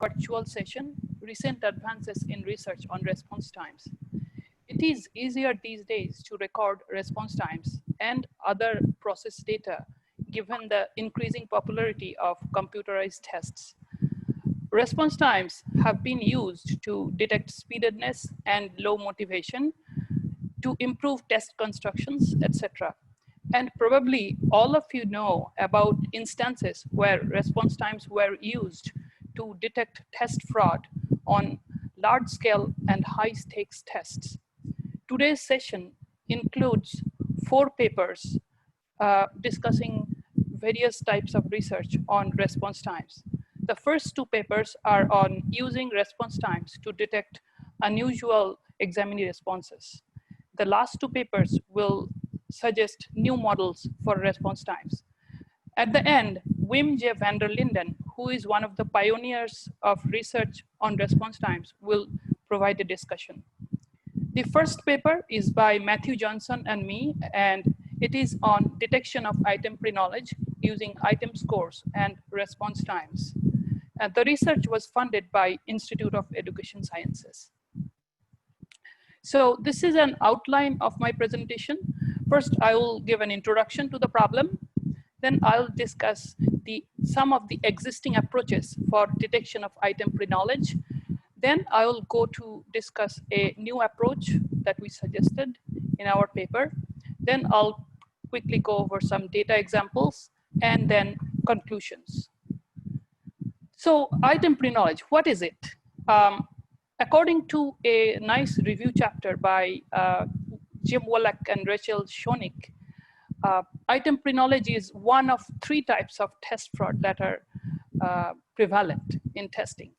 virtual session, recent advances in research on response times. It is easier these days to record response times and other process data given the increasing popularity of computerized tests. Response times have been used to detect speededness and low motivation, to improve test constructions, etc. And probably all of you know about instances where response times were used to detect test fraud on large scale and high stakes tests. Today's session includes 4 papers discussing various types of research on response times. The first 2 papers are on using response times to detect unusual examinee responses. The last 2 papers will suggest new models for response times. At the end, Wim J. van der Linden, who is one of the pioneers of research on response times, will provide a discussion. The first paper is by Matthew Johnson and me, and it is on detection of item pre-knowledge using item scores and response times. And the research was funded by Institute of Education Sciences. So this is an outline of my presentation. First, I will give an introduction to the problem. Then I'll discuss some of the existing approaches for detection of item pre-knowledge. Then I will go to discuss a new approach that we suggested in our paper. Then I'll quickly go over some data examples and then conclusions. So item pre-knowledge, what is it? According to a nice review chapter by Jim Wallach and Rachel Schoenig, item pre-knowledge is one of 3 types of test fraud that are prevalent in testing.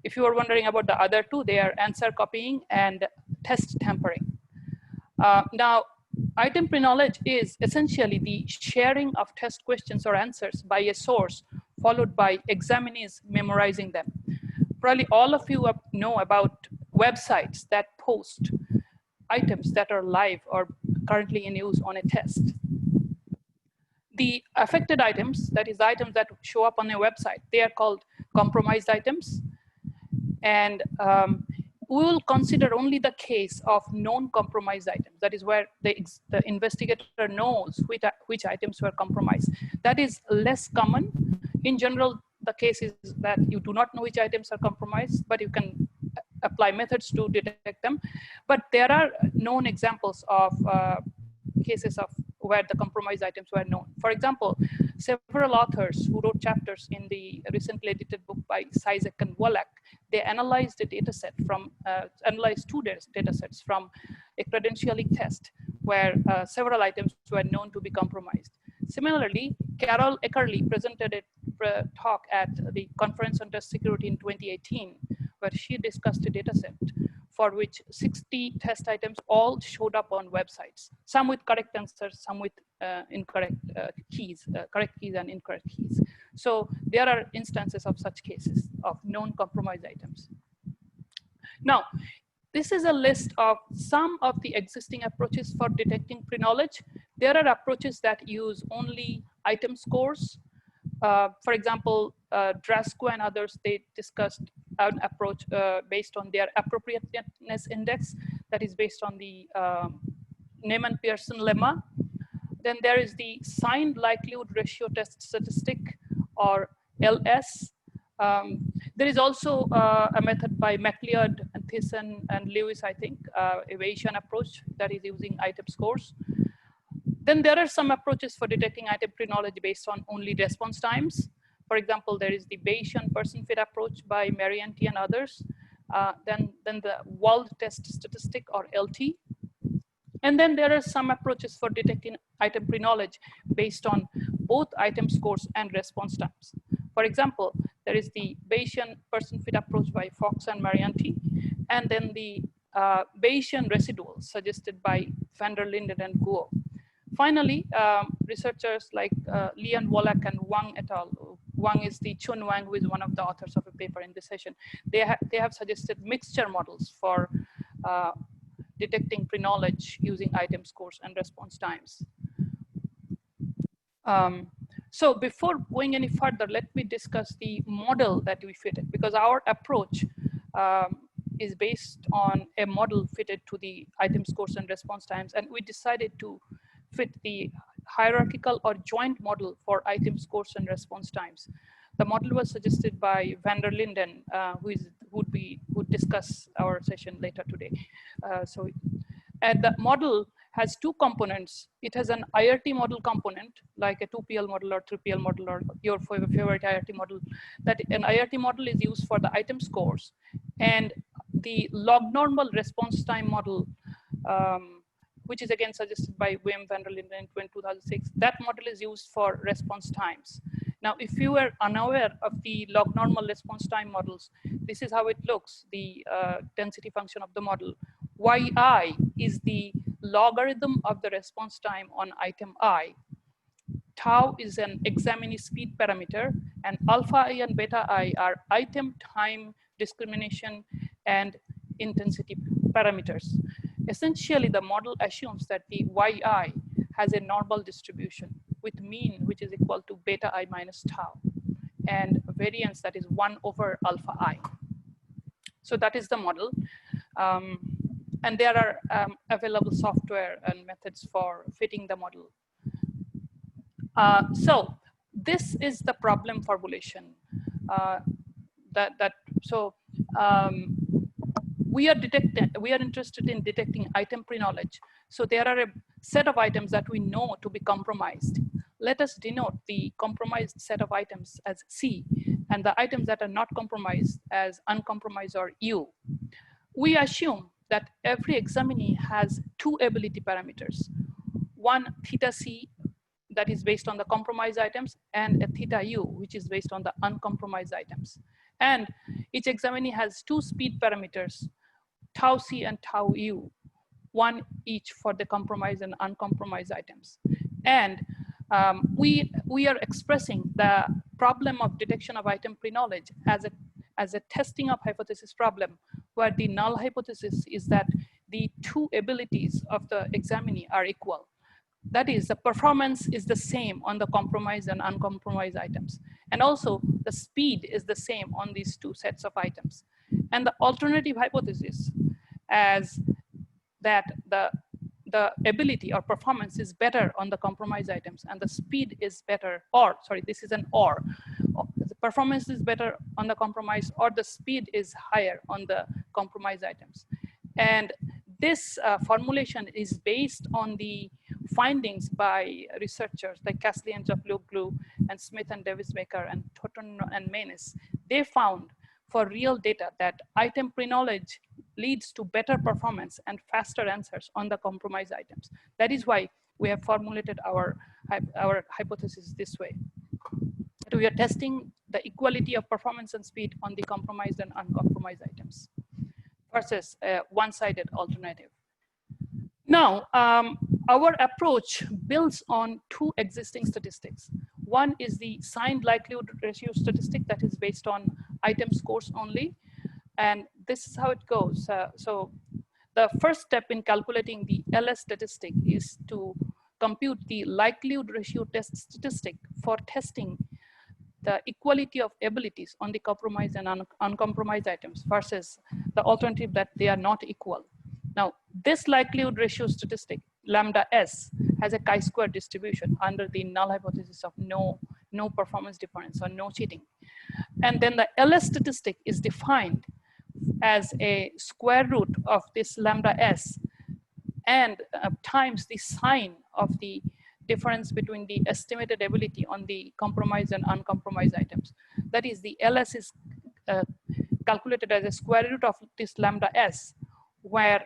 If you are wondering about the other 2, they are answer copying and test tampering. Now, item pre-knowledge is essentially the sharing of test questions or answers by a source followed by examinees memorizing them. Probably all of you know about websites that post items that are live or currently in use on a test. The affected items, that is items that show up on a website, they are called compromised items. And we will consider only the case of known compromised items. That is where the investigator knows which items were compromised. That is less common. In general, the case is that you do not know which items are compromised, but you can apply methods to detect them. But there are known examples of cases of where the compromised items were known. For example, several authors who wrote chapters in the recently edited book by Cizek and Wallach, they analyzed a data set from, analyzed 2 data sets from a credentialing test where several items were known to be compromised. Similarly, Carol Eckerle presented a talk at the Conference on Test Security in 2018, where she discussed a data set for which 60 test items all showed up on websites, some with correct answers, some with incorrect keys, correct keys and incorrect keys. So there are instances of such cases of known compromised items. Now, this is a list of some of the existing approaches for detecting pre-knowledge. There are approaches that use only item scores. For example, Drasko and others, they discussed an approach based on their appropriateness index that is based on the Neyman-Pearson lemma. Then there is the signed likelihood ratio test statistic, or LS. There is also a method by MacLeod and Thiessen and Lewis, I think, a Bayesian approach that is using item scores. Then there are some approaches for detecting item pre-knowledge based on only response times. For example, there is the Bayesian person fit approach by Marianti and others. Then the Wald test statistic, or LT. And then there are some approaches for detecting item pre-knowledge based on both item scores and response times. For example, there is the Bayesian person fit approach by Fox and Marianti, and then the Bayesian residuals suggested by van der Linden and Guo. Finally, researchers like Lian Wallach and Wang et al. Wang is the Chun Wang, who is one of the authors of a paper in this session. They have suggested mixture models for detecting pre-knowledge using item scores and response times. So before going any further, let me discuss the model that we fitted, because our approach is based on a model fitted to the item scores and response times. And we decided to fit the hierarchical or joint model for item scores and response times. The model was suggested by van der Linden, who would discuss our session later today. And the model has two components. It has an IRT model component, like a 2PL model or 3PL model or your favorite IRT model. That an IRT model is used for the item scores, and the log normal response time model, which is again suggested by Wim van der Linden in 2006. That model is used for response times. Now, if you are unaware of the log normal response time models, this is how it looks, the density function of the model. Yi is the logarithm of the response time on item I. Tau is an examinee speed parameter, and alpha I and beta I are item time discrimination and intensity parameters. Essentially, the model assumes that the Yi has a normal distribution with mean, which is equal to beta I minus tau, and variance that is 1 over alpha I. So that is the model. And there are available software and methods for fitting the model. So this is the problem formulation. We are interested in detecting item pre-knowledge. So there are a set of items that we know to be compromised. Let us denote the compromised set of items as C, and the items that are not compromised as uncompromised or U. We assume that every examinee has two ability parameters. One theta C, that is based on the compromised items, and a theta U, which is based on the uncompromised items. And each examinee has two speed parameters, tau C and tau U, one each for the compromised and uncompromised items. And we are expressing the problem of detection of item pre-knowledge as a testing of hypothesis problem, where the null hypothesis is that the two abilities of the examinee are equal. That is, the performance is the same on the compromised and uncompromised items. And also the speed is the same on these two sets of items. And the alternative hypothesis as that the ability or performance is better on the compromised items and the speed is better, or sorry, this is an or. The performance is better on the compromised, or the speed is higher on the compromised items. And this formulation is based on the findings by researchers like Castley and Jafloglu and Smith and Davis-Baker and Totten and Menes. They found for real data that item pre-knowledge leads to better performance and faster answers on the compromised items. That is why we have formulated our hypothesis this way. We are testing the equality of performance and speed on the compromised and uncompromised items versus a one-sided alternative. Now, our approach builds on two existing statistics. One is the signed likelihood ratio statistic that is based on item scores only. And this is how it goes. So the first step in calculating the LS statistic is to compute the likelihood ratio test statistic for testing the equality of abilities on the compromised and uncompromised items versus the alternative that they are not equal. Now, this likelihood ratio statistic, lambda S, has a chi-square distribution under the null hypothesis of no performance difference or no cheating. And then the LS statistic is defined as a square root of this lambda S and times the sign of the difference between the estimated ability on the compromised and uncompromised items. That is, the LS is calculated as a square root of this lambda S, where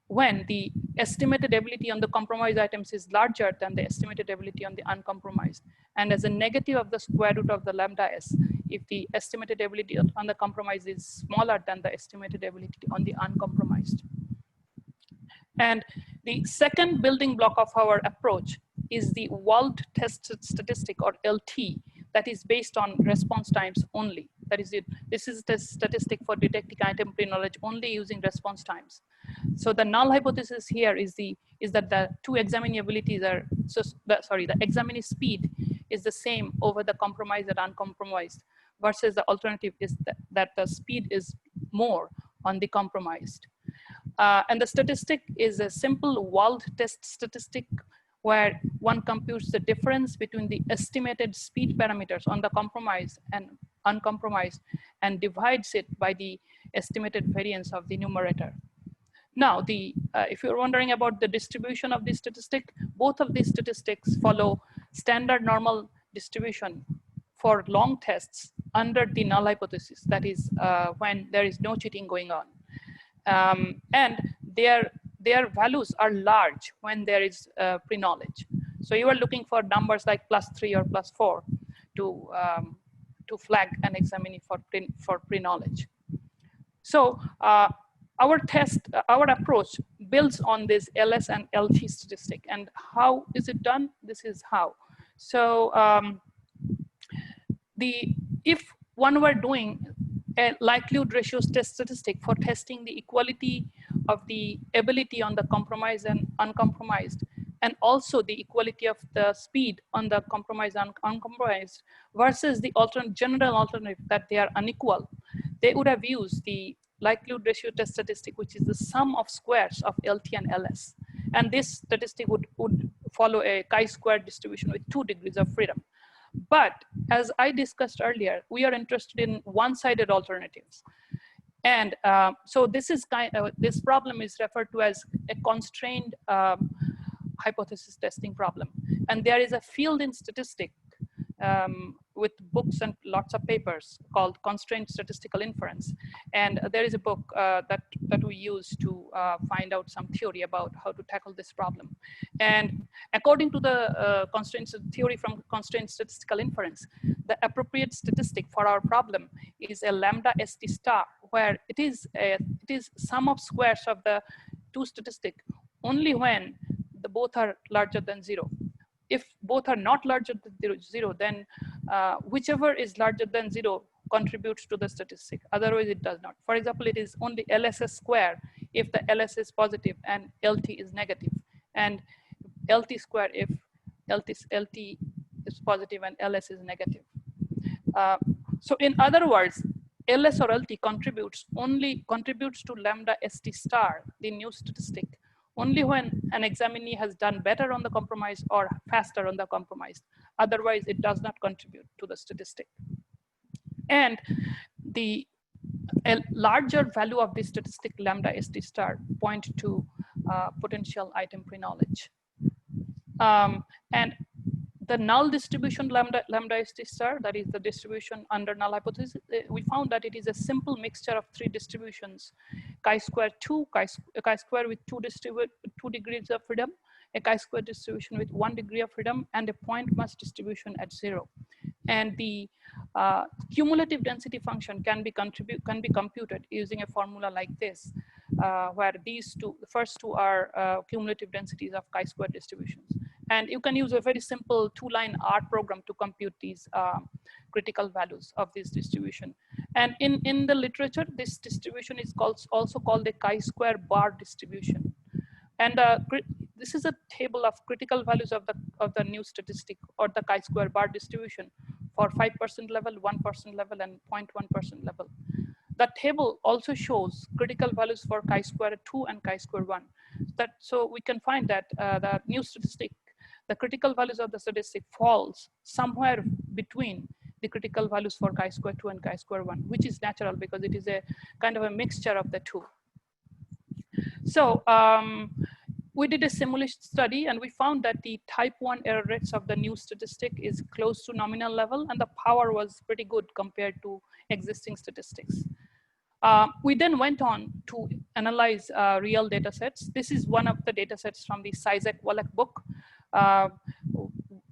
when the estimated ability on the compromised items is larger than the estimated ability on the uncompromised, and as a negative of the square root of the lambda S if the estimated ability on the compromised is smaller than the estimated ability on the uncompromised. And the second building block of our approach is the Wald test statistic, or LT, that is based on response times only. That is it. This is the statistic for detecting item pre-knowledge only using response times. So the null hypothesis here is that the two examinee abilities are, the examinee speed is the same over the compromised and uncompromised, versus the alternative is that the speed is more on the compromised. And the statistic is a simple Wald test statistic where one computes the difference between the estimated speed parameters on the compromised and uncompromised and divides it by the estimated variance of the numerator. Now, if you're wondering about the distribution of this statistic, both of these statistics follow standard normal distribution for long tests under the null hypothesis, that is when there is no cheating going on. And their values are large when there is pre-knowledge. So you are looking for numbers like +3 or +4 to flag an examinee for pre-knowledge. So our approach builds on this LS and LT statistic. And how is it done? This is how. So if one were doing a likelihood ratio test statistic for testing the equality of the ability on the compromised and uncompromised, and also the equality of the speed on the compromised and uncompromised versus the general alternative that they are unequal, they would have used the likelihood ratio test statistic, which is the sum of squares of LT and LS. And this statistic would follow a chi-square distribution with 2 degrees of freedom. But as I discussed earlier, we are interested in one-sided alternatives. And so this problem is referred to as a constrained hypothesis testing problem. And there is a field in statistics with books and lots of papers called Constrained Statistical Inference. And there is a book that we use to find out some theory about how to tackle this problem. And according to the constraint theory from Constrained Statistical Inference, the appropriate statistic for our problem is a lambda ST star, where it is sum of squares of the 2 statistics only when the both are larger than 0. If both are not larger than 0, then whichever is larger than 0 contributes to the statistic. Otherwise, it does not. For example, it is only LSS square if the LS is positive and LT is negative, and LT square if LT is positive and LS is negative. So in other words, LS or LT contributes to lambda ST star, the new statistic, only when an examinee has done better on the compromise or faster on the compromise. Otherwise, it does not contribute to the statistic. And a larger value of this statistic, lambda ST star, point to potential item pre-knowledge. And the null distribution lambda ST star, that is the distribution under null hypothesis, we found that it is a simple mixture of 3 distributions: chi-square 2, chi-square with 2 degrees of freedom, a chi-square distribution with 1 degree of freedom, and a point mass distribution at 0. And the cumulative density function can be computed using a formula like this, where the first two are cumulative densities of chi-square distributions. And you can use a very simple 2-line R program to compute these critical values of this distribution. And in the literature, this distribution is also called a chi-square bar distribution. And this is a table of critical values of the new statistic, or the chi-square bar distribution, for 5% level, 1% level, and 0.1% level. The table also shows critical values for chi-square 2 and chi-square 1. So we can find that the new statistic, the critical values of the statistic falls somewhere between the critical values for chi-square 2 and chi-square 1, which is natural because it is a kind of a mixture of the two. So we did a simulation study, and we found that the type 1 error rates of the new statistic is close to nominal level, and the power was pretty good compared to existing statistics. We then went on to analyze real data sets. This is one of the data sets from the Cizek-Wallach book.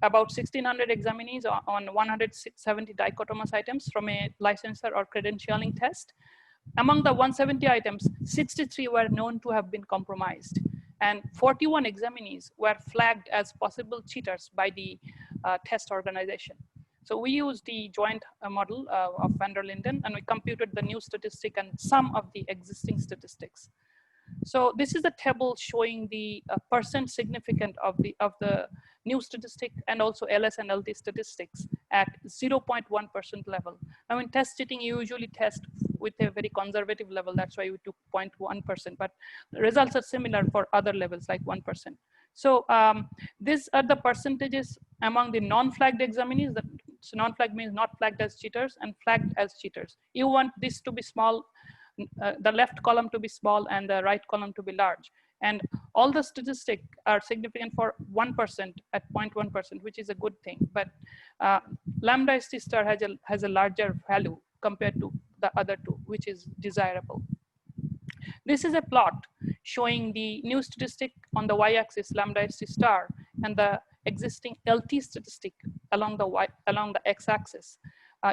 About 1,600 examinees on 170 dichotomous items from a licensure or credentialing test. Among the 170 items, 63 were known to have been compromised, and 41 examinees were flagged as possible cheaters by the test organization. So we used the joint model of van der Linden, and we computed the new statistic and some of the existing statistics. So this is a table showing the percent significant of the new statistic and also LS and LT statistics at 0.1% level. Now in test cheating, you usually test with a very conservative level. That's why we took 0.1%, but the results are similar for other levels like 1%. So these are the percentages among the non-flagged examinees. So non-flagged means not flagged as cheaters and flagged as cheaters. You want this to be small, the left column to be small and the right column to be large. And all the statistics are significant for 1% at 0.1%, which is a good thing. But lambda ST star has a larger value compared to the other two, which is desirable. This is a plot showing the new statistic on the y-axis, lambda ST star, and the existing LT statistic along the x-axis.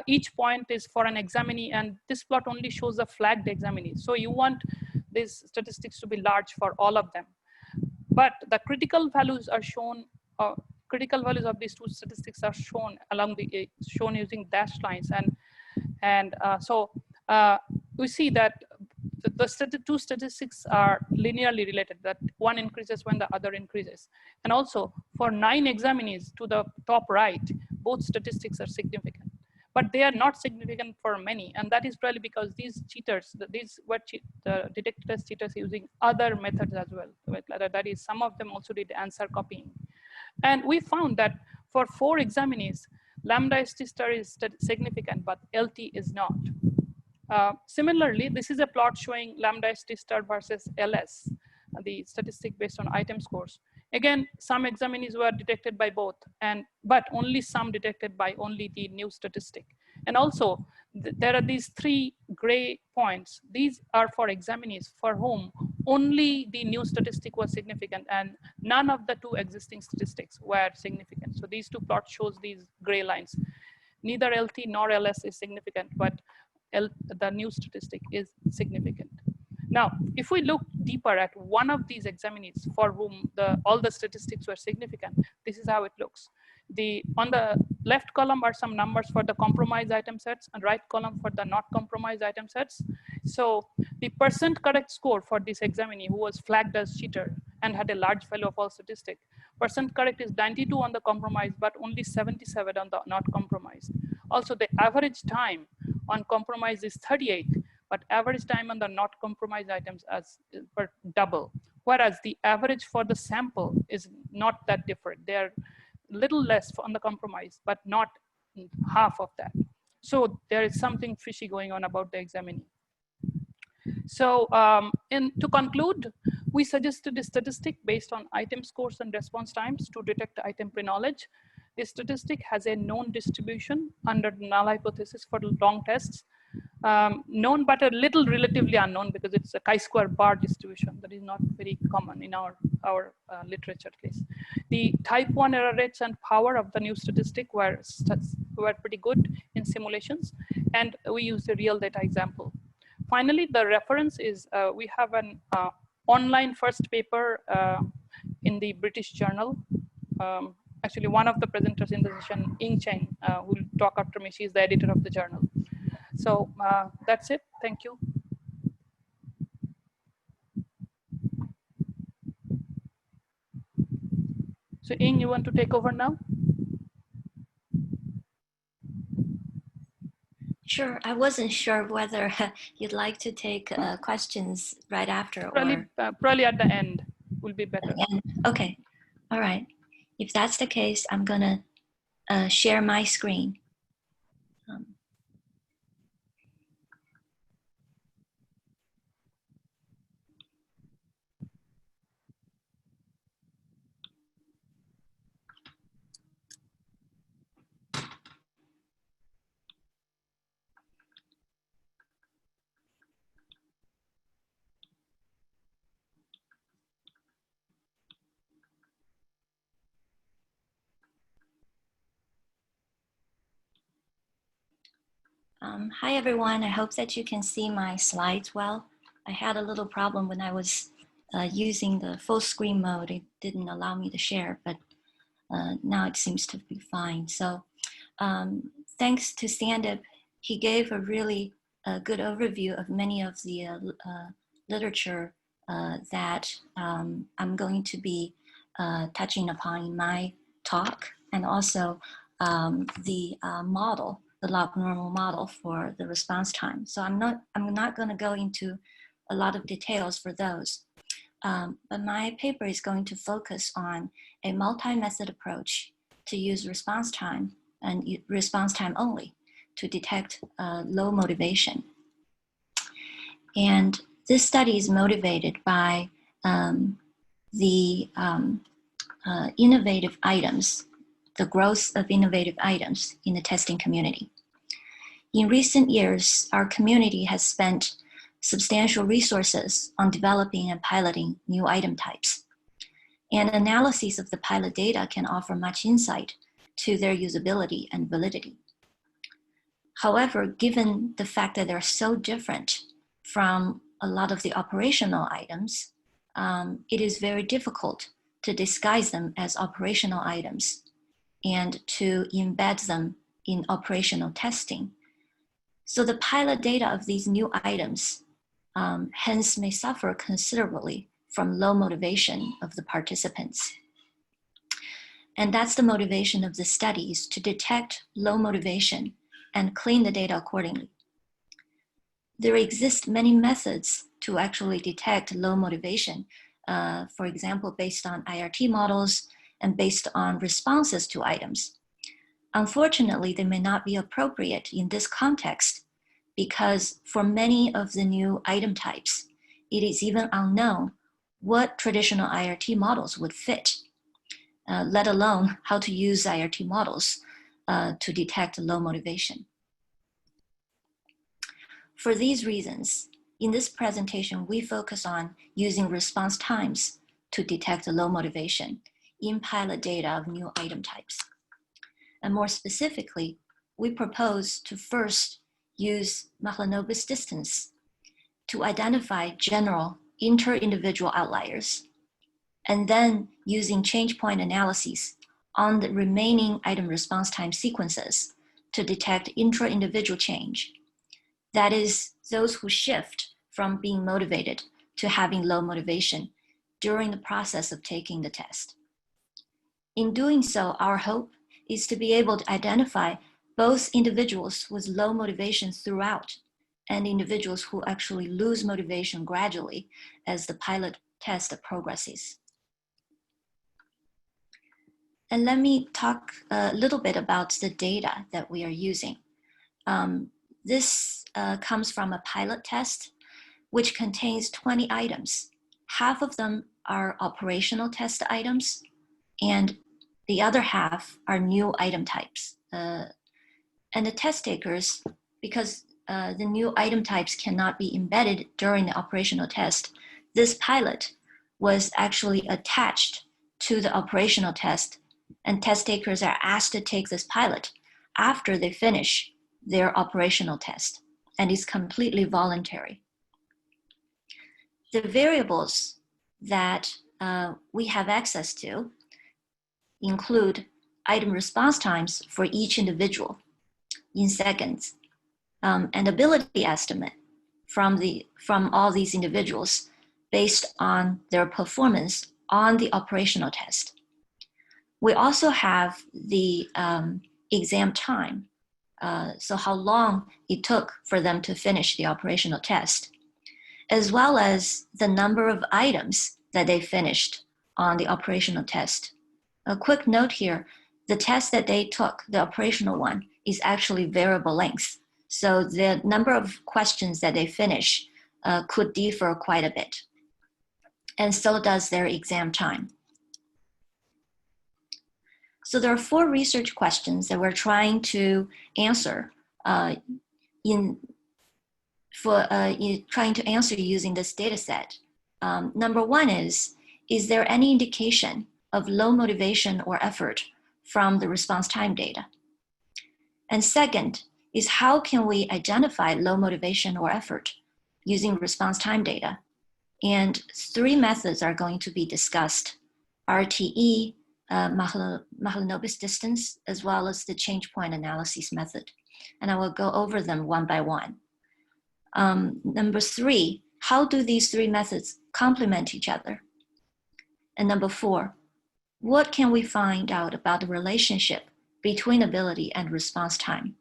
Each point is for an examinee, and this plot only shows the flagged examinees. So you want these statistics to be large for all of them. But the critical values are shown, critical values of these two statistics are shown along the, shown using dashed lines. So we see that the two statistics are linearly related, that one increases when the other increases. And also for 9 examinees to the top right, both statistics are significant. But they are not significant for many, and that is probably because these cheaters, these were detected as cheaters using other methods as well. That is, some of them also did answer copying. And we found that for 4 examinees, lambda ST star is significant, but LT is not. Similarly, this is a plot showing lambda ST star versus LS, the statistic based on item scores. Again, some examinees were detected by both, but only some detected by only the new statistic. And also, there are these 3 gray points. These are for examinees for whom only the new statistic was significant and none of the 2 existing statistics were significant. So these 2 plots shows these gray lines. Neither LT nor LS is significant, but the new statistic is significant. Now, if we look deeper at one of these examinees for whom all the statistics were significant, this is how it looks. On the left column are some numbers for the compromised item sets and right column for the not compromised item sets. So the percent correct score for this examinee who was flagged as cheater and had a large value of all statistics, percent correct is 92 on the compromised, but only 77 on the not compromised. Also, the average time on compromised is 38, but average time on the not compromised items as per double. Whereas the average for the sample is not that different. They're little less on the compromise, but not half of that. So there is something fishy going on about the examinee. So to conclude, we suggested a statistic based on item scores and response times to detect item pre-knowledge. This statistic has a known distribution under the null hypothesis for long tests. Known but a little relatively unknown because it's a chi-square bar distribution that is not very common in our literature case. The type 1 error rates and power of the new statistic were pretty good in simulations, and we used a real data example. Finally, the reference is, we have an online first paper in the British Journal. Actually, one of the presenters in the session, Ying Cheng, who will talk after me, she's the editor of the journal. So that's it, thank you. So Ying, you want to take over now? Sure, I wasn't sure whether you'd like to take questions right after probably, or probably at the end will be better. Okay, all right. If that's the case, I'm gonna share my screen. Hi everyone, I hope that you can see my slides well. I had a little problem when I was using the full screen mode. It didn't allow me to share, but now it seems to be fine. So thanks to Sandip, he gave a really good overview of many of the literature that I'm going to be touching upon in my talk, and also the model, the log normal model for the response time. So I'm not going to go into a lot of details for those. But my paper is going to focus on a multi-method approach to use response time and response time only to detect low motivation. And this study is motivated by the innovative items, the growth of innovative items in the testing community. In recent years, our community has spent substantial resources on developing and piloting new item types. And analysis of the pilot data can offer much insight to their usability and validity. However, given the fact that they're so different from a lot of the operational items, it is very difficult to disguise them as operational items and to embed them in operational testing. So the pilot data of these new items hence may suffer considerably from low motivation of the participants. And that's the motivation of the studies, to detect low motivation and clean the data accordingly. There exist many methods to actually detect low motivation, for example, based on IRT models and based on responses to items. Unfortunately, they may not be appropriate in this context because for many of the new item types, it is even unknown what traditional IRT models would fit, let alone how to use IRT models to detect low motivation. For these reasons, in this presentation, we focus on using response times to detect low motivation in pilot data of new item types. And more specifically, we propose to first use Mahalanobis distance to identify general inter-individual outliers, and then using change point analyses on the remaining item response time sequences to detect intra-individual change. That is, those who shift from being motivated to having low motivation during the process of taking the test. In doing so, our hope is to be able to identify both individuals with low motivation throughout and individuals who actually lose motivation gradually as the pilot test progresses. And let me talk a little bit about the data that we are using. This comes from a pilot test, which contains 20 items. Half of them are operational test items, and the other half are new item types. And the test takers, because the new item types cannot be embedded during the operational test, this pilot was actually attached to the operational test, and test takers are asked to take this pilot after they finish their operational test, and it's completely voluntary. The variables that we have access to include item response times for each individual in seconds, and ability estimate from all these individuals based on their performance on the operational test. We also have the exam time, so how long it took for them to finish the operational test, as well as the number of items that they finished on the operational test. A quick note here, the test that they took, the operational one, is actually variable length. So the number of questions that they finish could differ quite a bit. And so does their exam time. So there are 4 research questions that we're trying to answer using this data set. Number 1 is there any indication of low motivation or effort from the response time data? And second is, how can we identify low motivation or effort using response time data? And 3 methods are going to be discussed: RTE, Mahalanobis distance, as well as the change point analysis method. And I will go over them one by one. Number 3, how do these three methods complement each other? And number 4, what can we find out about the relationship between ability and response time?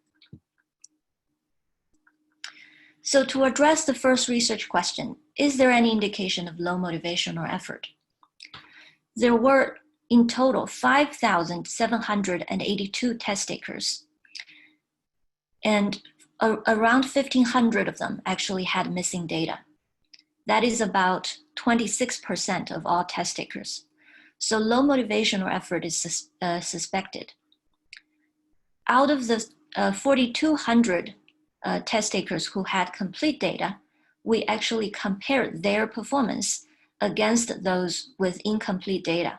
So to address the first research question, is there any indication of low motivation or effort? There were in total 5,782 test takers, and around 1,500 of them actually had missing data. That is about 26% of all test takers. So low motivation or effort is suspected. Out of the 4,200 test takers who had complete data, we actually compared their performance against those with incomplete data.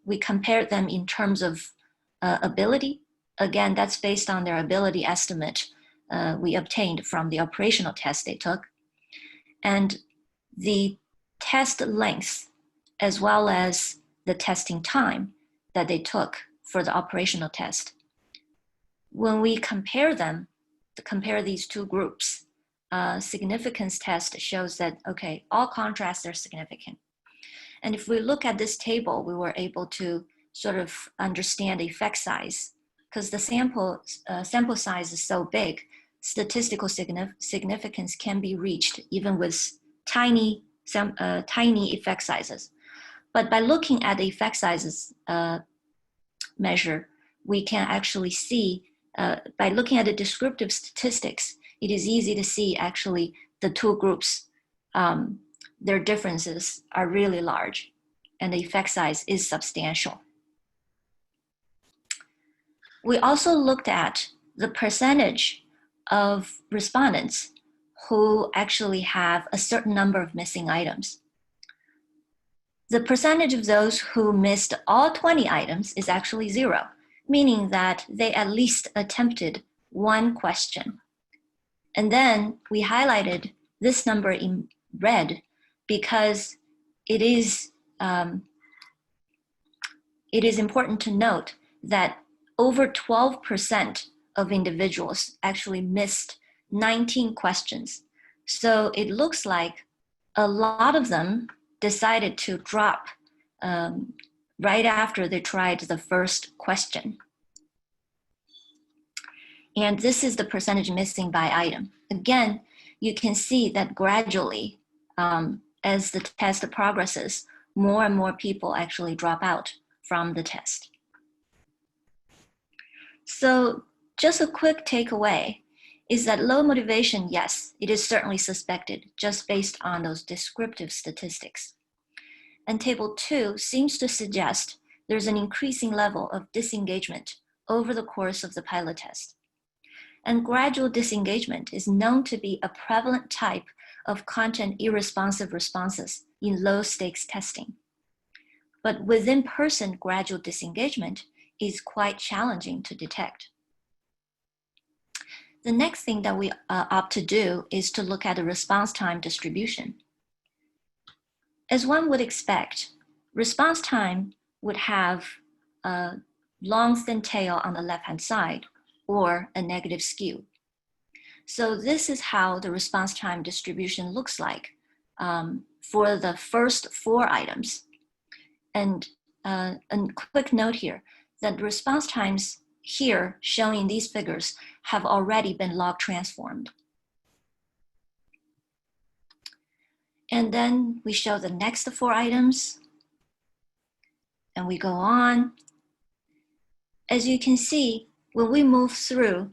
We compared them in terms of ability. Again, that's based on their ability estimate we obtained from the operational test they took. And the test length, as well as the testing time that they took for the operational test. When we compare them, compare these two groups, significance test shows that, okay, all contrasts are significant. And if we look at this table, we were able to sort of understand the effect size, because the sample size is so big, statistical significance can be reached even with tiny effect sizes. But by looking at the effect sizes measure, we can actually see, by looking at the descriptive statistics, it is easy to see actually the two groups, their differences are really large and the effect size is substantial. We also looked at the percentage of respondents who actually have a certain number of missing items. The percentage of those who missed all 20 items is actually 0, meaning that they at least attempted one question. And then we highlighted this number in red because it is important to note that over 12% of individuals actually missed 19 questions. So it looks like a lot of them decided to drop right after they tried the first question. And this is the percentage missing by item. Again, you can see that gradually, as the test progresses, more and more people actually drop out from the test. So just a quick takeaway is that low motivation, yes, it is certainly suspected just based on those descriptive statistics. And table 2 seems to suggest there's an increasing level of disengagement over the course of the pilot test. And gradual disengagement is known to be a prevalent type of content irresponsive responses in low stakes testing. But within person gradual disengagement is quite challenging to detect. The next thing that we opt to do is to look at the response time distribution. As one would expect, response time would have a long thin tail on the left-hand side or a negative skew. So this is how the response time distribution looks like for the first 4 items. And a quick note here, that response times here shown in these figures have already been log transformed. And then we show the next 4 items and we go on. As you can see, when we move through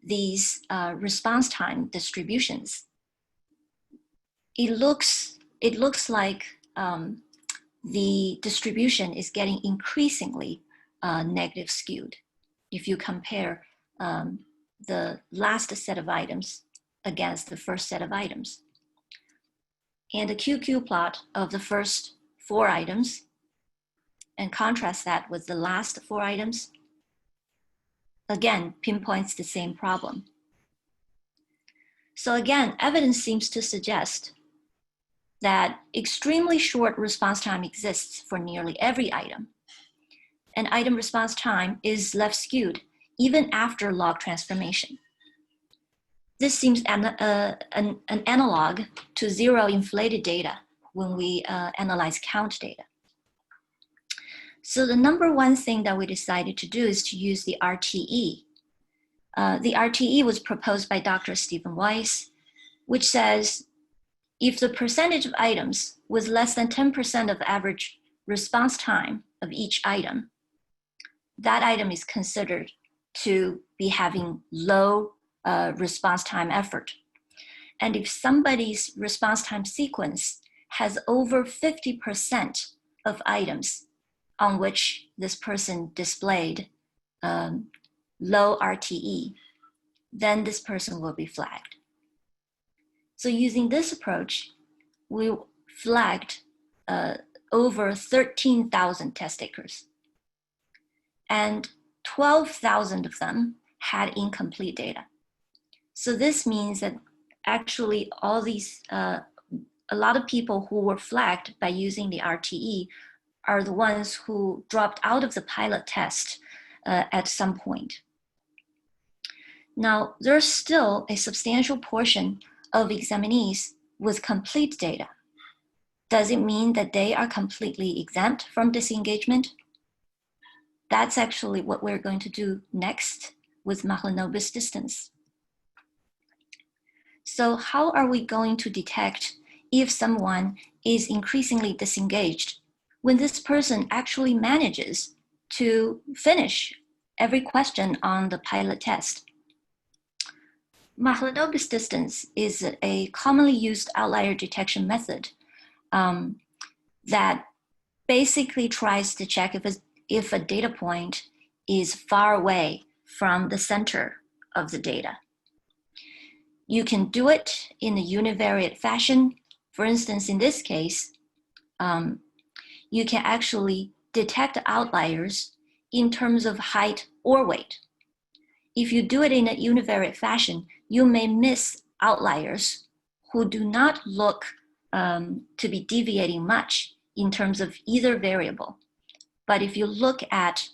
these response time distributions, it looks like the distribution is getting increasingly negative skewed if you compare the last set of items against the first set of items. And the QQ plot of the first 4 items and contrast that with the last 4 items, again, pinpoints the same problem. So again, evidence seems to suggest that extremely short response time exists for nearly every item. And item response time is left skewed even after log transformation. this seems an analog to zero inflated data when we analyze count data. So the number one thing that we decided to do is to use the RTE. The RTE was proposed by Dr. Stephen Weiss, which says if the percentage of items with less than 10% of average response time of each item, that item is considered to be having low response time effort. And if somebody's response time sequence has over 50% of items on which this person displayed low RTE, then this person will be flagged. So using this approach, we flagged over 13,000 test takers. And 12,000 of them had incomplete data. So this means that actually all these, a lot of people who were flagged by using the RTE are the ones who dropped out of the pilot test at some point. Now, there's still a substantial portion of examinees with complete data. Does it mean that they are completely exempt from disengagement? That's actually what we're going to do next with Mahalanobis distance. So how are we going to detect if someone is increasingly disengaged when this person actually manages to finish every question on the pilot test? Mahalanobis distance is a commonly used outlier detection method that basically tries to check if a data point is far away from the center of the data. You can do it in a univariate fashion. For instance, in this case, you can actually detect outliers in terms of height or weight. If you do it in a univariate fashion, you may miss outliers who do not look to be deviating much in terms of either variable. But if you look at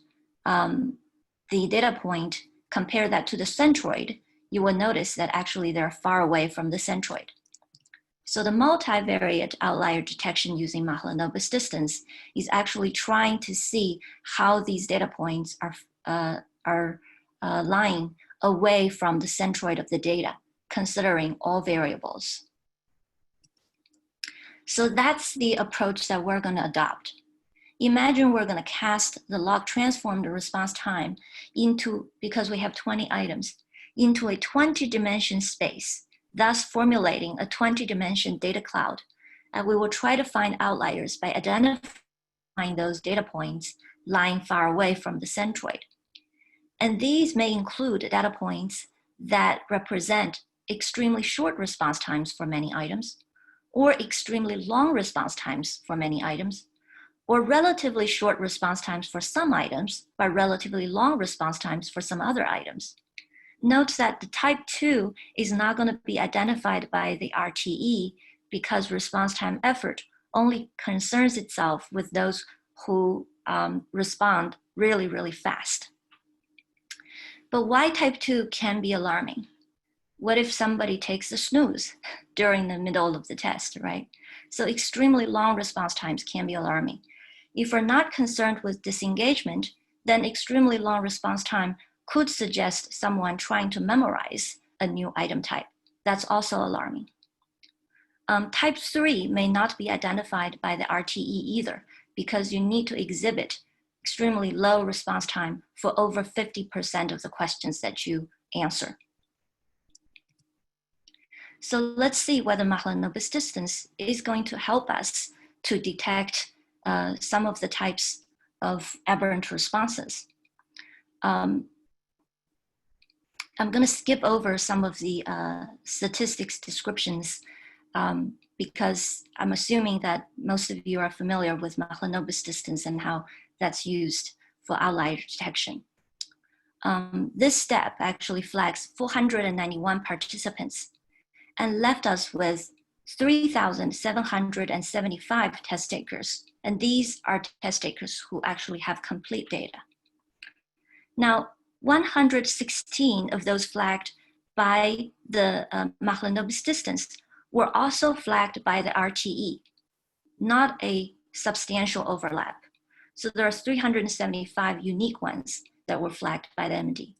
the data point, compare that to the centroid, you will notice that actually they're far away from the centroid. So the multivariate outlier detection using Mahalanobis distance is actually trying to see how these data points are lying away from the centroid of the data, considering all variables. So that's the approach that we're going to adopt. Imagine we're going to cast the log transformed response time into, because we have 20 items, into a 20-dimension space, thus formulating a 20-dimension data cloud. And we will try to find outliers by identifying those data points lying far away from the centroid. And these may include data points that represent extremely short response times for many items, or extremely long response times for many items, or relatively short response times for some items, but relatively long response times for some other items. Note that the type 2 is not going to be identified by the RTE because response time effort only concerns itself with those who respond really, really fast. But why type 2 can be alarming? What if somebody takes a snooze during the middle of the test, right? So extremely long response times can be alarming. If we're not concerned with disengagement, then extremely long response time could suggest someone trying to memorize a new item type. That's also alarming. Type 3 may not be identified by the RTE either, because you need to exhibit extremely low response time for over 50% of the questions that you answer. So let's see whether Mahalanobis distance is going to help us to detect some of the types of aberrant responses. I'm going to skip over some of the statistics descriptions because I'm assuming that most of you are familiar with Mahalanobis distance and how that's used for outlier detection. This step actually flags 491 participants and left us with 3,775 test takers. And these are test takers who actually have complete data. Now, 116 of those flagged by the Mahalanobis distance were also flagged by the RTE, not a substantial overlap. So there are 375 unique ones that were flagged by the MD.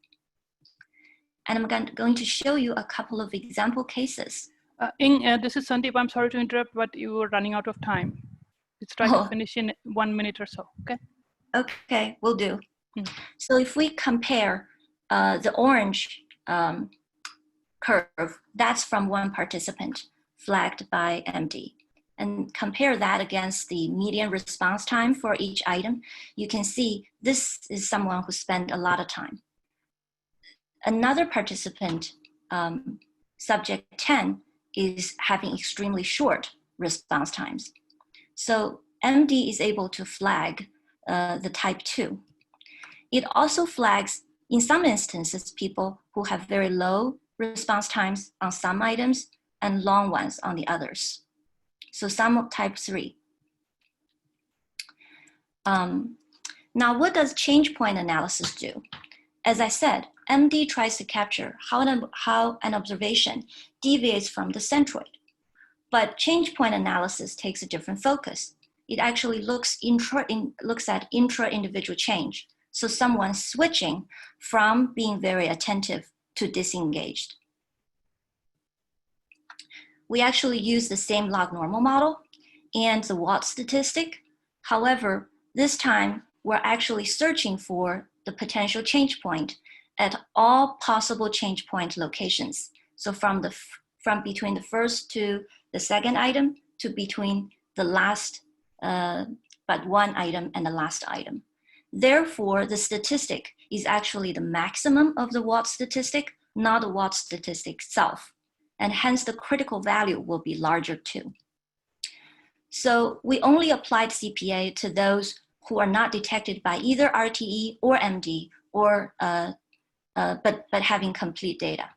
And I'm going to show you a couple of example cases. This is Sandeep. I'm sorry to interrupt, but you were running out of time. Let's try to finish in 1 minute or so, okay? Okay, will do. So if we compare the orange curve, that's from one participant flagged by MD, and compare that against the median response time for each item, you can see this is someone who spent a lot of time. Another participant, subject 10, is having extremely short response times. So MD is able to flag the type 2. It also flags, in some instances, people who have very low response times on some items and long ones on the others. So some of type 3. Now, what does change point analysis do? As I said, MD tries to capture how an observation deviates from the centroid. But change point analysis takes a different focus. It actually looks at intra-individual change. So someone switching from being very attentive to disengaged. We actually use the same log normal model and the Wald statistic. However, this time we're actually searching for the potential change point at all possible change point locations. So from between the first to the second item to between the last but one item and the last item. Therefore, the statistic is actually the maximum of the Wald statistic, not the Wald statistic itself. And hence the critical value will be larger too. So we only applied CPA to those who are not detected by either RTE or MD, or but having complete data.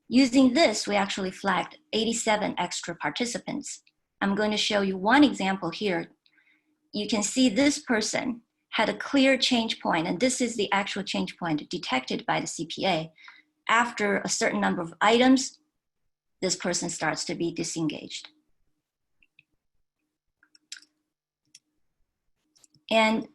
Using this, we actually flagged 87 extra participants. I'm going to show you one example here. You can see this person had a clear change point, and this is the actual change point detected by the CPA. After a certain number of items, this person starts to be disengaged. And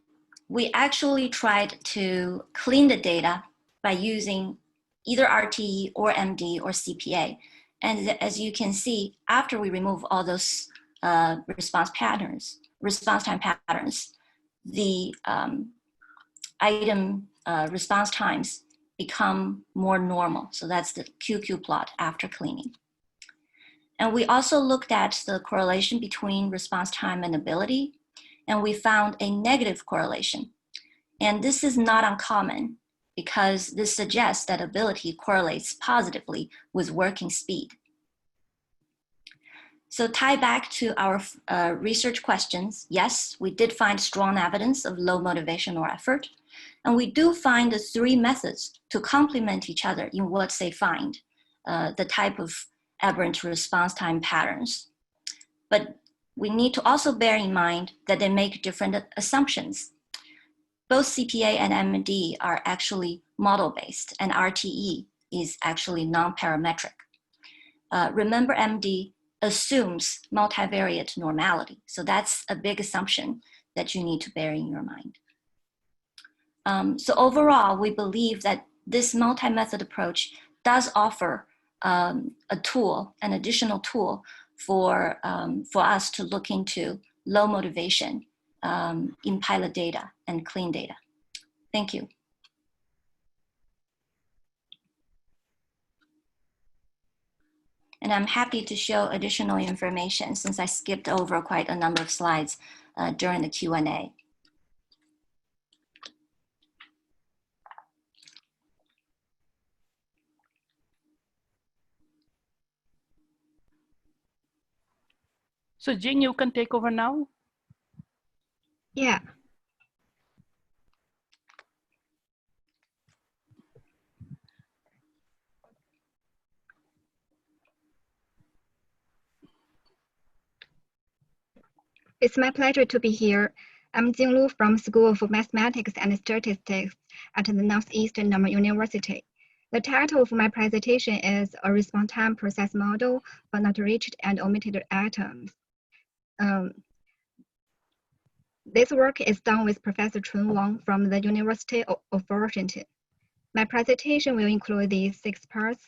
we actually tried to clean the data by using either RTE or MD or CPA. And as you can see, after we remove all those response time patterns, the item response times become more normal. So that's the QQ plot after cleaning. And we also looked at the correlation between response time and ability, and we found a negative correlation. And this is not uncommon because this suggests that ability correlates positively with working speed. So tie back to our research questions. Yes, we did find strong evidence of low motivation or effort. And we do find the 3 methods to complement each other in what they find, the type of aberrant response time patterns. But we need to also bear in mind that they make different assumptions. Both CPA and MD are actually model-based, and RTE is actually non-parametric. Remember, MD assumes multivariate normality. So that's a big assumption that you need to bear in your mind. So overall, we believe that this multi-method approach does offer a tool, an additional tool for us to look into low motivation in pilot data and clean data. Thank you. And I'm happy to show additional information since I skipped over quite a number of slides during the Q&A. So Jing, you can take over now. Yeah. It's my pleasure to be here. I'm Jing Lu from School of Mathematics and Statistics at the Northeastern University. The title of my presentation is A Response Time Process Model for Not Reached and Omitted Atoms. This work is done with Professor Chun Wang from the University of Washington. My presentation will include these 6 parts.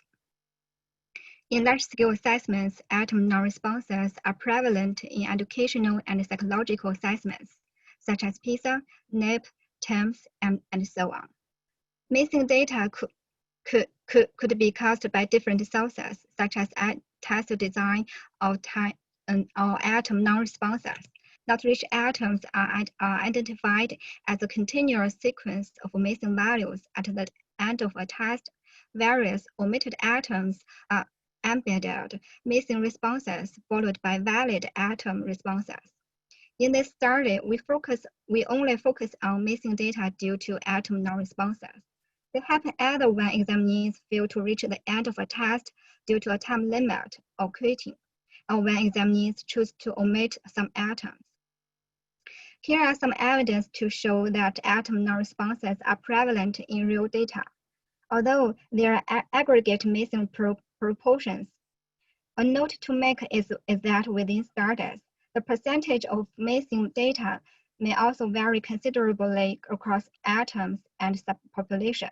In large-scale assessments, atom non-responses are prevalent in educational and psychological assessments, such as PISA, NIP, TEMS, and so on. Missing data could be caused by different sources, such as test design or atom non-responses. Not reached atoms are identified as a continuous sequence of missing values at the end of a test. Various omitted atoms are embedded missing responses followed by valid atom responses. In this study, we only focus on missing data due to atom non-responses. They happen either when examinees fail to reach the end of a test due to a time limit or quitting, or when examinees choose to omit some atoms. Here are some evidence to show that atom non-responses are prevalent in real data, although there are aggregate missing proportions. A note to make is that within studies, the percentage of missing data may also vary considerably across atoms and subpopulations.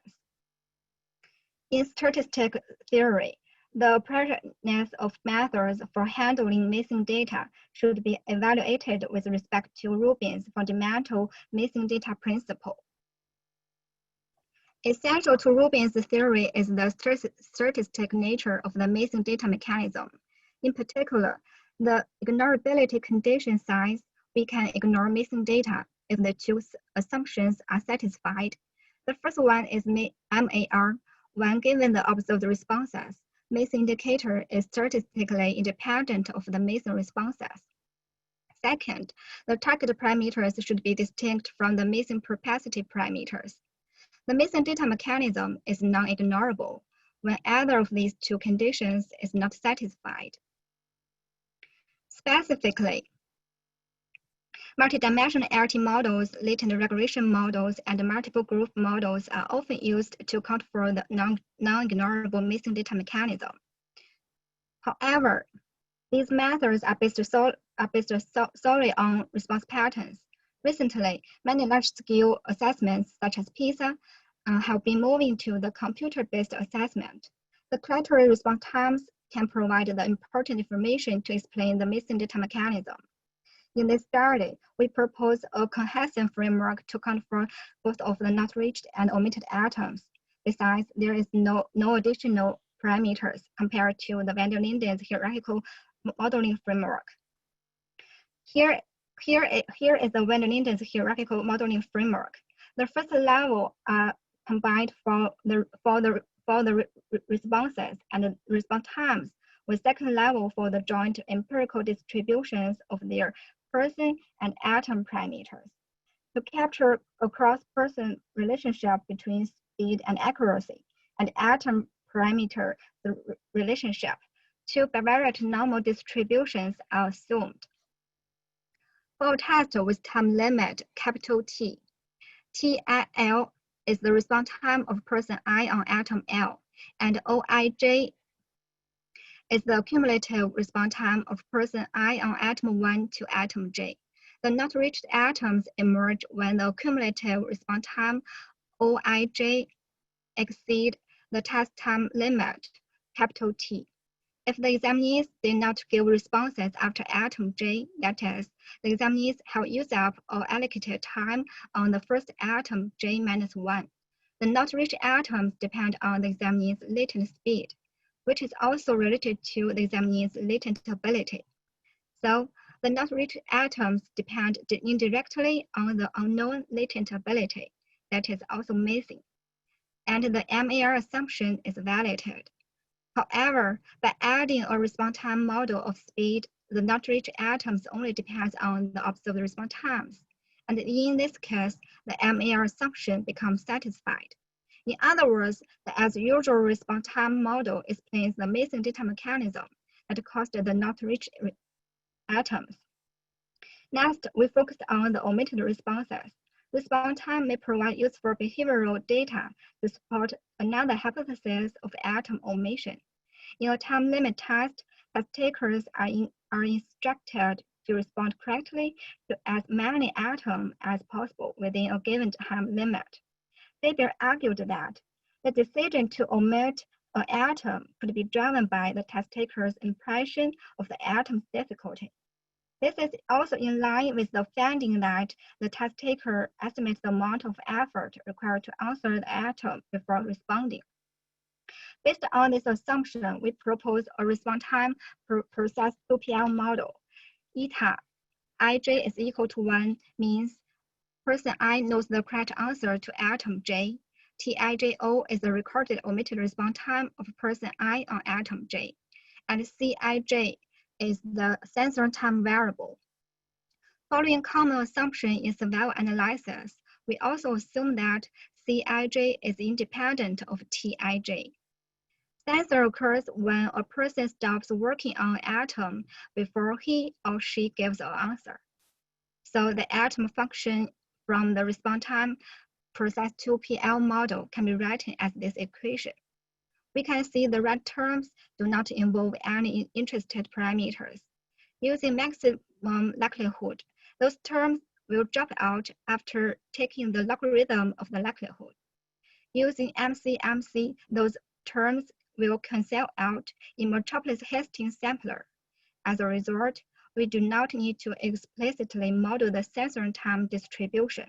In statistic theory, the appropriateness of methods for handling missing data should be evaluated with respect to Rubin's fundamental missing data principle. Essential to Rubin's theory is the statistic nature of the missing data mechanism. In particular, the ignorability condition says we can ignore missing data if the 2 assumptions are satisfied. The first one is MAR. When given the observed responses, missing indicator is statistically independent of the missing responses. Second, the target parameters should be distinct from the missing propensity parameters. The missing data mechanism is non-ignorable when either of these 2 conditions is not satisfied. Specifically, multidimensional LT models, latent regression models, and multiple group models are often used to account for the non-ignorable missing data mechanism. However, these methods are based solely on response patterns. Recently, many large-scale assessments, such as PISA, have been moving to the computer-based assessment. The collectory response times can provide the important information to explain the missing data mechanism. In this study, we propose a cohesive framework to account for both of the not reached and omitted atoms. Besides, there is no additional parameters compared to the van der Linden's hierarchical modeling framework. Here is the van der Linden's hierarchical modeling framework. The first level are combined for the responses and the response times, with second level for the joint empirical distributions of their person and atom parameters. To capture a cross-person relationship between speed and accuracy and atom parameter relationship, 2 bivariate normal distributions are assumed. For a test with time limit capital T, TIL is the response time of person I on atom L, and OIJ is the cumulative response time of person I on atom 1 to atom J. The not reached atoms emerge when the cumulative response time OIJ exceed the test time limit, capital T. If the examinees did not give responses after atom J, that is, the examinees have used up or allocated time on the first atom J minus 1. The not reached atoms depend on the examinee's latent speed, which is also related to the examinee's latent ability. So, the not reached atoms depend indirectly on the unknown latent ability that is also missing, and the MAR assumption is validated. However, by adding a response time model of speed, the not reached atoms only depends on the observed response times, and in this case, the MAR assumption becomes satisfied. In other words, the as-usual response time model explains the missing data mechanism that caused the not reached atoms. Next, we focused on the omitted responses. Response time may provide useful behavioral data to support another hypothesis of atom omission. In a time limit test, test takers are instructed to respond correctly to as many atoms as possible within a given time limit. Faber argued that the decision to omit an atom could be driven by the test taker's impression of the atom's difficulty. This is also in line with the finding that the test taker estimates the amount of effort required to answer the atom before responding. Based on this assumption, we propose a response time per process 2PL model. Eta ij is equal to 1 means person I knows the correct answer to atom J. Tijo is the recorded omitted response time of person I on atom J. And Cij is the sensor time variable. Following common assumption in survival analysis, we also assume that Cij is independent of Tij. Sensor occurs when a person stops working on an atom before he or she gives an answer. So the atom function from the response time process 2PL model can be written as this equation. We can see the red terms do not involve any interested parameters. Using maximum likelihood, those terms will drop out after taking the logarithm of the likelihood. Using MCMC, those terms will cancel out in Metropolis-Hastings sampler. As a result, we do not need to explicitly model the sensor time distribution.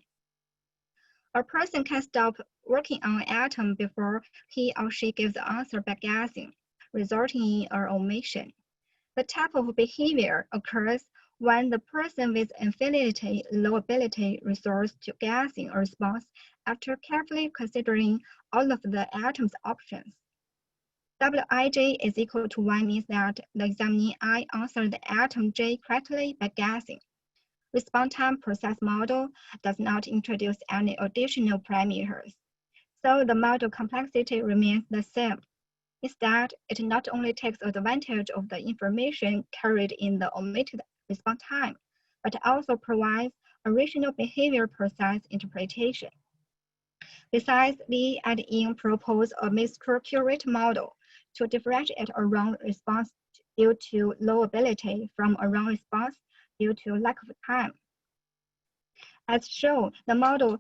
A person can stop working on an atom before he or she gives the answer by guessing, resulting in an omission. The type of behavior occurs when the person with infinitely low ability resorts to guessing a response after carefully considering all of the atom's options. Wij is equal to 1 means that the examinee I answered the atom J correctly by guessing. Response time process model does not introduce any additional parameters, so the model complexity remains the same. Instead, it not only takes advantage of the information carried in the omitted response time, but also provides a rational behavior process interpretation. Besides, Li and Ying propose a mixture-curate model to differentiate a wrong response due to low ability from a wrong response due to lack of time. As shown, the model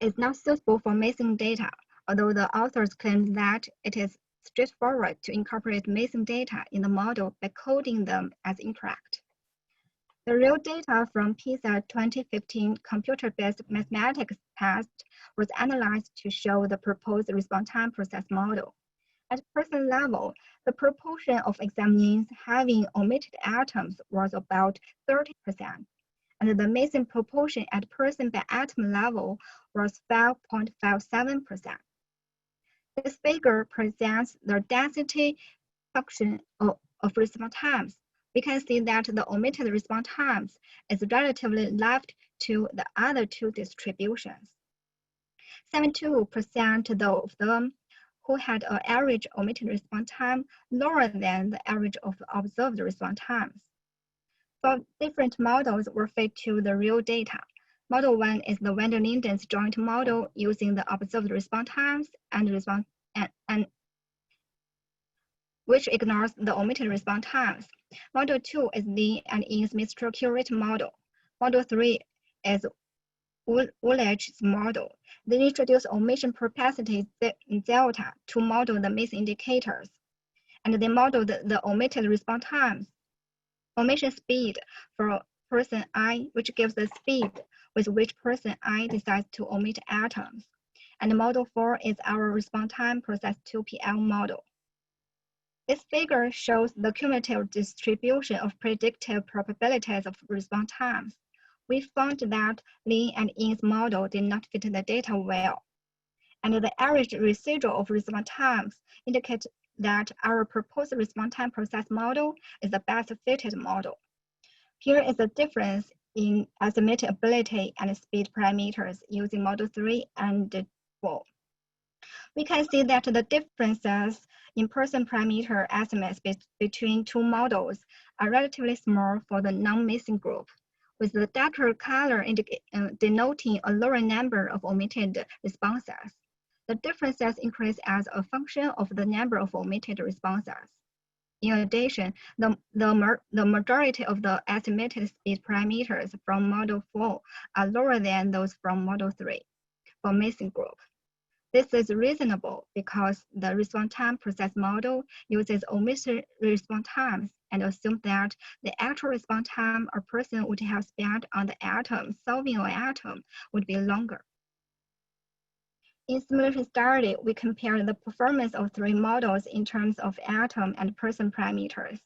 is not suitable for missing data, although the authors claim that it is straightforward to incorporate missing data in the model by coding them as incorrect. The real data from PISA 2015 computer-based mathematics test was analyzed to show the proposed response time process model. At person level, the proportion of examinees having omitted atoms was about 30%, and the missing proportion at person by atom level was 5.57%. This figure presents the density function of response times. We can see that the omitted response times is relatively left to the other two distributions. 72% of them who had an average omitted response time lower than the average of observed response times. 4 different models were fed to the real data. Model 1 is the Wald-Linden's joint model using the observed response times and which ignores the omitted response times. Model 2 is Li and Ying's mixture-curate model. Model 3 is Wald's model. They introduce omission propensity delta to model the missing indicators, and they modeled the omitted response times. Omission speed for person I, which gives the speed with which person I decides to omit atoms. And model 4 is our response time process 2PL model. This figure shows the cumulative distribution of predictive probabilities of response times. We found that Li and Ying's model did not fit the data well, and the average residual of response times indicates that our proposed response time process model is the best fitted model. Here is the difference in estimated ability and speed parameters using model 3 and 4. We can see that the differences in person parameter estimates between two models are relatively small for the non-missing group, with the darker color denoting a lower number of omitted responses. The differences increase as a function of the number of omitted responses. In addition, the majority of the estimated speed parameters from Model 4 are lower than those from Model 3 for missing group. This is reasonable because the response time process model uses omission response times and assumes that the actual response time a person would have spent on the atom solving an atom would be longer. In simulation study, we compared the performance of 3 models in terms of atom and person parameters.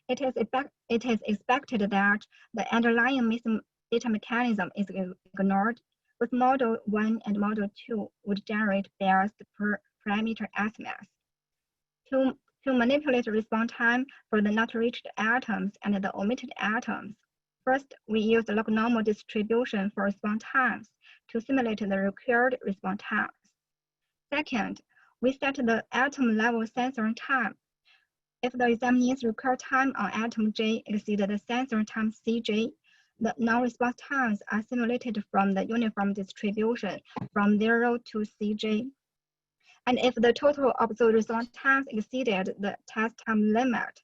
It is expected that the underlying missing data mechanism is ignored. Both Model 1 and Model 2 would generate biased parameter estimates. To manipulate response time for the not reached atoms and the omitted atoms, first, we use the log-normal distribution for response times to simulate the required response times. Second, we set the atom level sensor time. If the examinee's required time on atom J exceeds the sensor time Cj, the non-response times are simulated from the uniform distribution from 0 to Cj. And if the total observed response times exceeded the test time limit,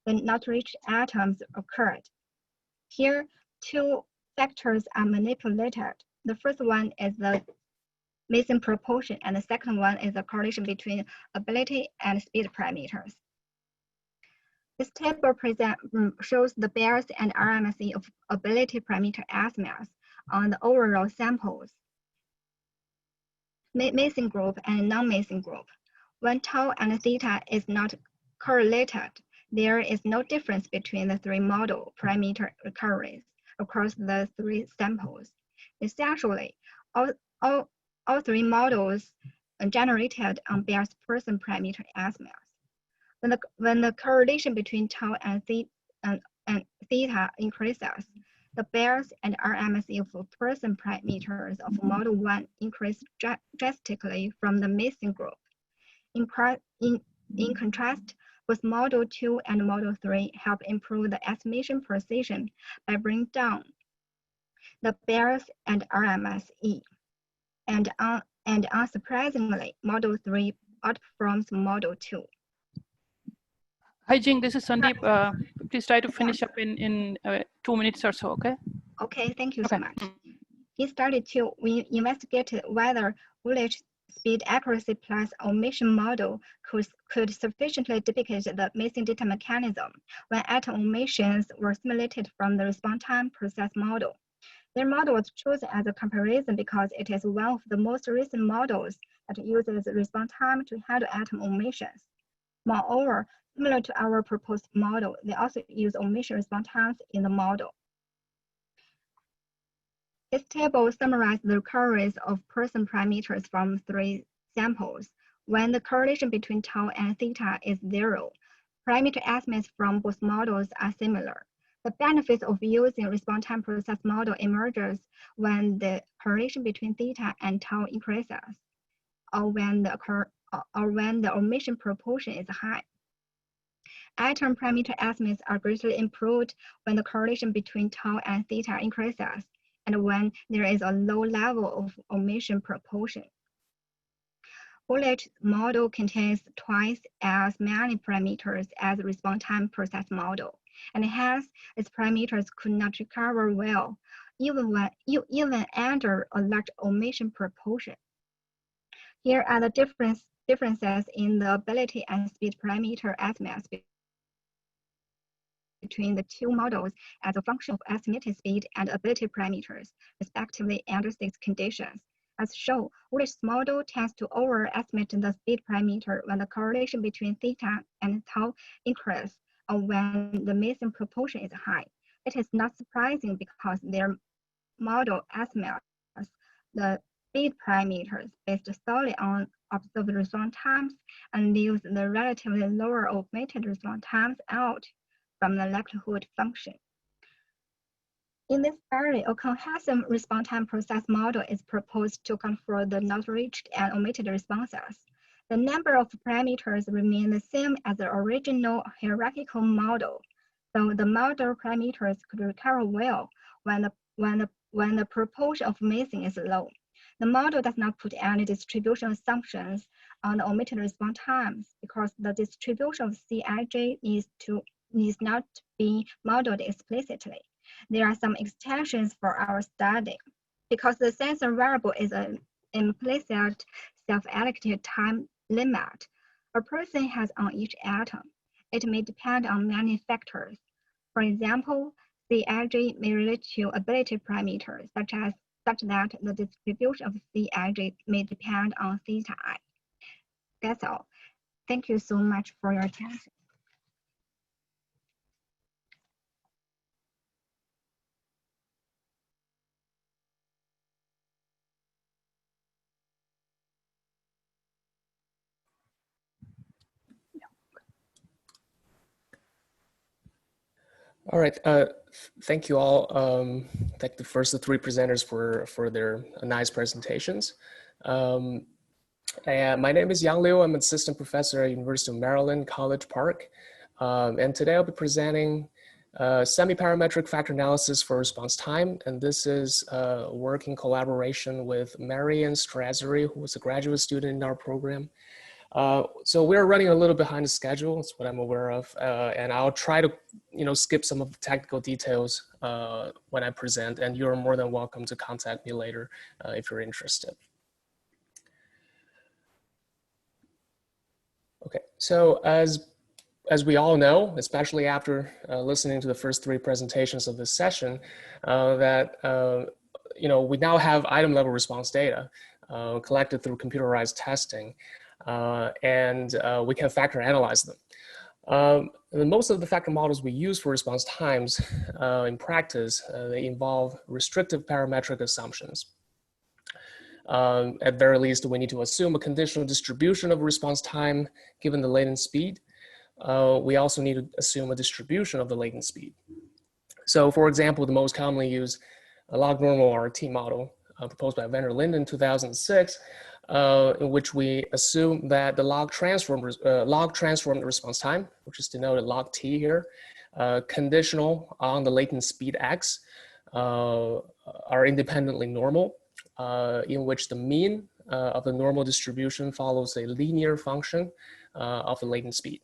the not reached atoms occurred. Here, 2 factors are manipulated. The first one is the missing proportion, and the second one is the correlation between ability and speed parameters. This table shows the bias and RMSE of ability parameter estimates on the overall samples, missing group and non-missing group. When tau and theta is not correlated, there is no difference between the 3 model parameter recoveries across the 3 samples. Essentially, all 3 models generated unbiased person parameter estimates. When the correlation between tau and theta increases, the bias and RMSE of person parameters of Model 1 increase drastically from the missing group. In contrast, both Model 2 and Model 3 help improve the estimation precision by bringing down the bias and RMSE. And unsurprisingly, Model 3 outperforms Model 2. Hi, Jing, this is Sandeep. Please try to finish up in 2 minutes or so, okay? Okay, thank you so much. In study 2, we investigated whether Woolage speed accuracy plus omission model could sufficiently depict the missing data mechanism when atom omissions were simulated from the response time process model. Their model was chosen as a comparison because it is one of the most recent models that uses response time to handle atom omissions. Moreover, similar to our proposed model, they also use omission response times in the model. This table summarizes the recoveries of person parameters from 3 samples. When the correlation between tau and theta is 0, parameter estimates from both models are similar. The benefits of using response time process model emerges when the correlation between theta and tau increases, or when the omission proportion is high. Atom parameter estimates are greatly improved when the correlation between tau and theta increases, and when there is a low level of omission proportion. Woolage model contains twice as many parameters as the response time process model, and hence its parameters could not recover well, even under a large omission proportion. Here are the differences in the ability and speed parameter estimates between the 2 models as a function of estimated speed and ability parameters, respectively, under 6 conditions. As shown, Woolage's model tends to overestimate the speed parameter when the correlation between theta and tau increases, or when the missing proportion is high. It is not surprising because their model estimates the speed parameters based solely on observed response times and leaves the relatively lower omitted response times out from the likelihood function. In this study, a cohesive response time process model is proposed to account for the not reached and omitted responses. The number of parameters remain the same as the original hierarchical model, So the model parameters could recover well when the proportion of missing is low. The model does not put any distribution assumptions on the omitted response times because the distribution of Cij needs not be modeled explicitly. There are some extensions for our study. Because the sensor variable is an implicit self-allocated time limit a person has on each atom, it may depend on many factors. For example, Cij may relate to ability parameters such that the distribution of Cij may depend on theta I. That's all. Thank you so much for your attention. All right, thank you all. Thank the first three presenters for their nice presentations. My name is Yang Liu. I'm an assistant professor at University of Maryland, College Park. And today I'll be presenting semi-parametric factor analysis for response time. And this is work in collaboration with Marian Strazery, who was a graduate student in our program. So we're running a little behind the schedule, that's what I'm aware of. And I'll try to skip some of the technical details when I present, and you're more than welcome to contact me later if you're interested. Okay, so as we all know, especially after listening to the first three presentations of this session, that we now have item level response data collected through computerized testing, and we can factor analyze them. Most of the factor models we use for response times in practice, they involve restrictive parametric assumptions. At very least, we need to assume a conditional distribution of response time given the latent speed. We also need to assume a distribution of the latent speed. So for example, the most commonly used log normal RT model proposed by Linden in 2006, in which we assume that the log transformed response time, which is denoted log t here, conditional on the latent speed x, are independently normal, in which the mean of the normal distribution follows a linear function of the latent speed.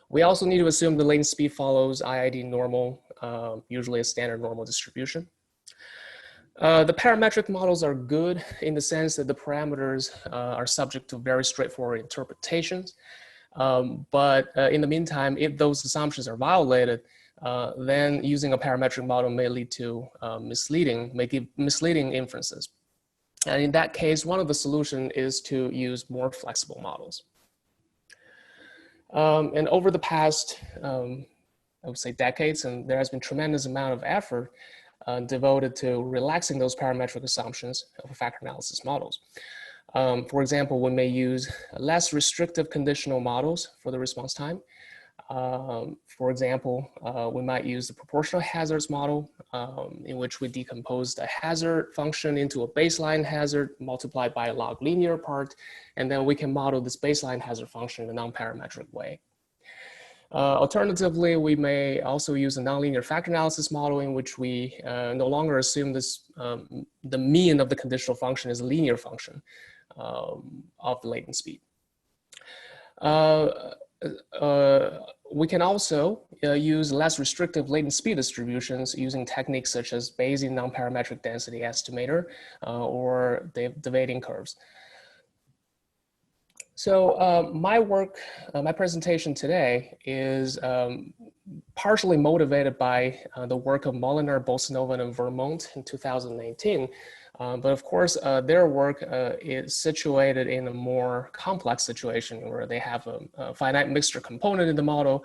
We also need to assume the latent speed follows IID normal, usually a standard normal distribution. The parametric models are good in the sense that the parameters are subject to very straightforward interpretations. But in the meantime, if those assumptions are violated, then using a parametric model may lead to misleading inferences. And in that case, one of the solutions is to use more flexible models. And over the past, I would say decades, and there has been tremendous amount of effort devoted to relaxing those parametric assumptions of factor analysis models. For example, we may use less restrictive conditional models for the response time. For example, we might use the proportional hazards model, in which we decompose the hazard function into a baseline hazard multiplied by a log linear part, and then we can model this baseline hazard function in a non-parametric way. Alternatively, we may also use a nonlinear factor analysis model in which we no longer assume this, the mean of the conditional function is a linear function of the latent speed. We can also use less restrictive latent speed distributions using techniques such as Bayesian nonparametric density estimator or the Weighting curves. So my work, my presentation today is partially motivated by the work of Moliner, Bolsonova, and Vermont in 2018. But of course, their work is situated in a more complex situation where they have a finite mixture component in the model,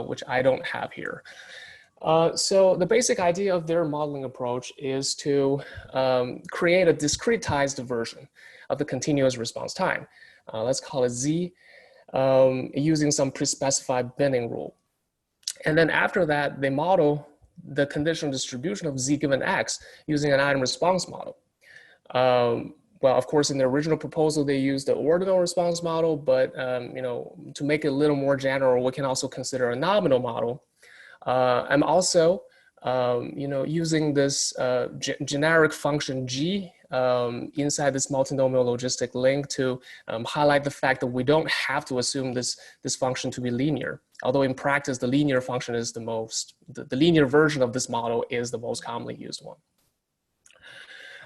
which I don't have here. So the basic idea of their modeling approach is to create a discretized version of the continuous response time. Let's call it Z, using some pre-specified binning rule. And then after that, they model the conditional distribution of Z given X using an item response model. Well, of course, in the original proposal, they used the ordinal response model, but to make it a little more general, we can also consider a nominal model I'm also using this generic function g inside this multinomial logistic link to highlight the fact that we don't have to assume this function to be linear. Although in practice, the linear function is the linear version of this model is the most commonly used one.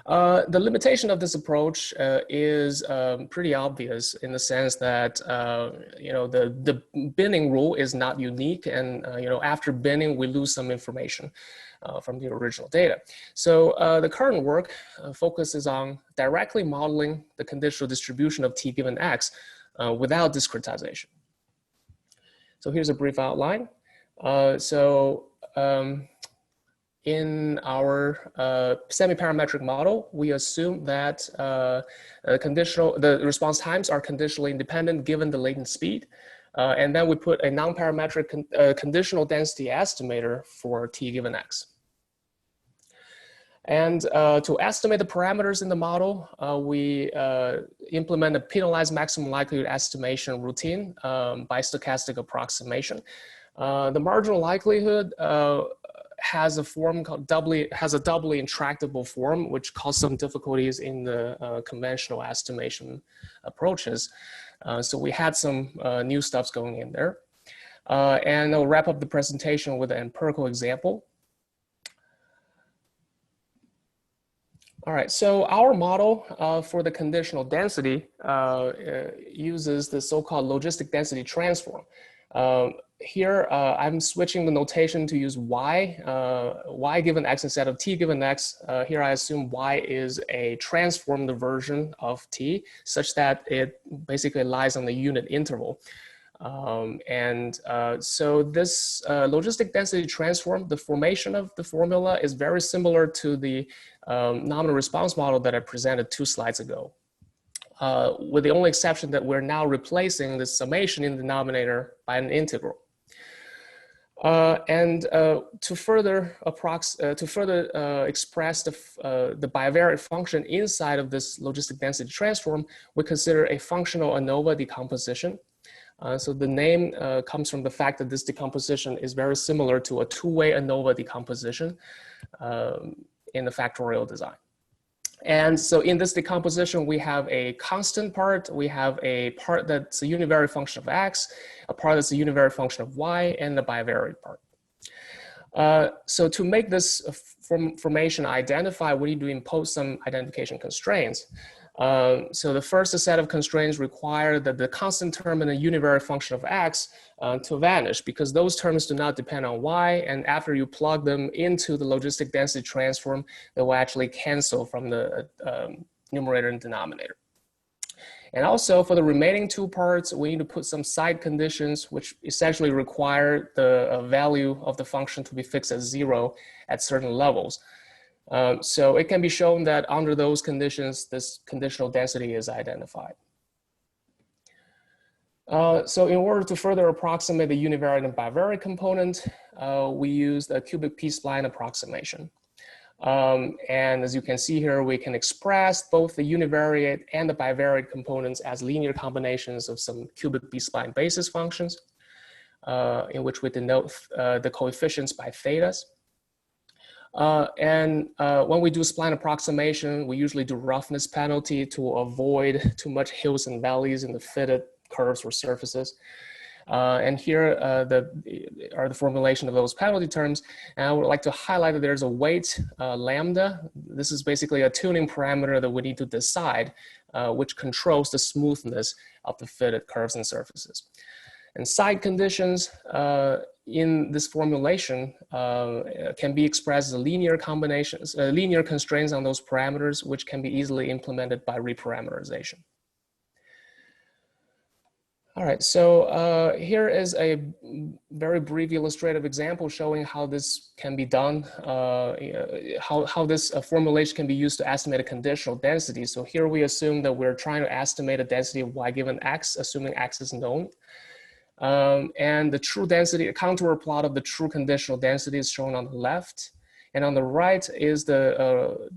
The limitation of this approach is pretty obvious in the sense that the binning rule is not unique, and after binning we lose some information from the original data. So the current work focuses on directly modeling the conditional distribution of t given x without discretization. So here's a brief outline. In our semi-parametric model, we assume that the response times are conditionally independent given the latent speed. And then we put a non-parametric conditional density estimator for t given x. And to estimate the parameters in the model, we implement a penalized maximum likelihood estimation routine by stochastic approximation. The marginal likelihood has a form called doubly intractable form, which caused some difficulties in the conventional estimation approaches. So we had some new stuffs going in there. And I'll wrap up the presentation with an empirical example. All right, so our model for the conditional density uses the so-called logistic density transform. Here, I'm switching the notation to use y given x instead of t given x. Here, I assume y is a transformed version of t, such that it basically lies on the unit interval. So this logistic density transform, the formation of the formula is very similar to the nominal response model that I presented 2 slides ago. With the only exception that we're now replacing the summation in the denominator by an integral. To further express the bivariate function inside of this logistic density transform, we consider a functional ANOVA decomposition. So the name comes from the fact that this decomposition is very similar to a 2-way ANOVA decomposition in the factorial design. And so in this decomposition, we have a constant part, we have a part that's a univariate function of x, a part that's a univariate function of y, and a bivariate part. So to make this formation identify, we need to impose some identification constraints. So the first set of constraints require that the constant term in a univariate function of x to vanish, because those terms do not depend on y, and after you plug them into the logistic density transform, they will actually cancel from the numerator and denominator. And also for the remaining 2 parts, we need to put some side conditions, which essentially require the value of the function to be fixed at 0 at certain levels. So it can be shown that under those conditions, this conditional density is identified. So in order to further approximate the univariate and bivariate component, we use the cubic p-spline approximation. And as you can see here, we can express both the univariate and the bivariate components as linear combinations of some cubic p-spline basis functions, in which we denote the coefficients by thetas. When we do spline approximation, we usually do roughness penalty to avoid too much hills and valleys in the fitted curves or surfaces. And here are the formulation of those penalty terms. And I would like to highlight that there's a weight lambda. This is basically a tuning parameter that we need to decide, which controls the smoothness of the fitted curves and surfaces. And side conditions in this formulation can be expressed as linear combinations, linear constraints on those parameters, which can be easily implemented by reparameterization. All right, so here is a very brief illustrative example showing how this can be done, how this formulation can be used to estimate a conditional density. So here we assume that we're trying to estimate a density of y given x, assuming x is known. And the true density, a contour plot of the true conditional density is shown on the left. And on the right is the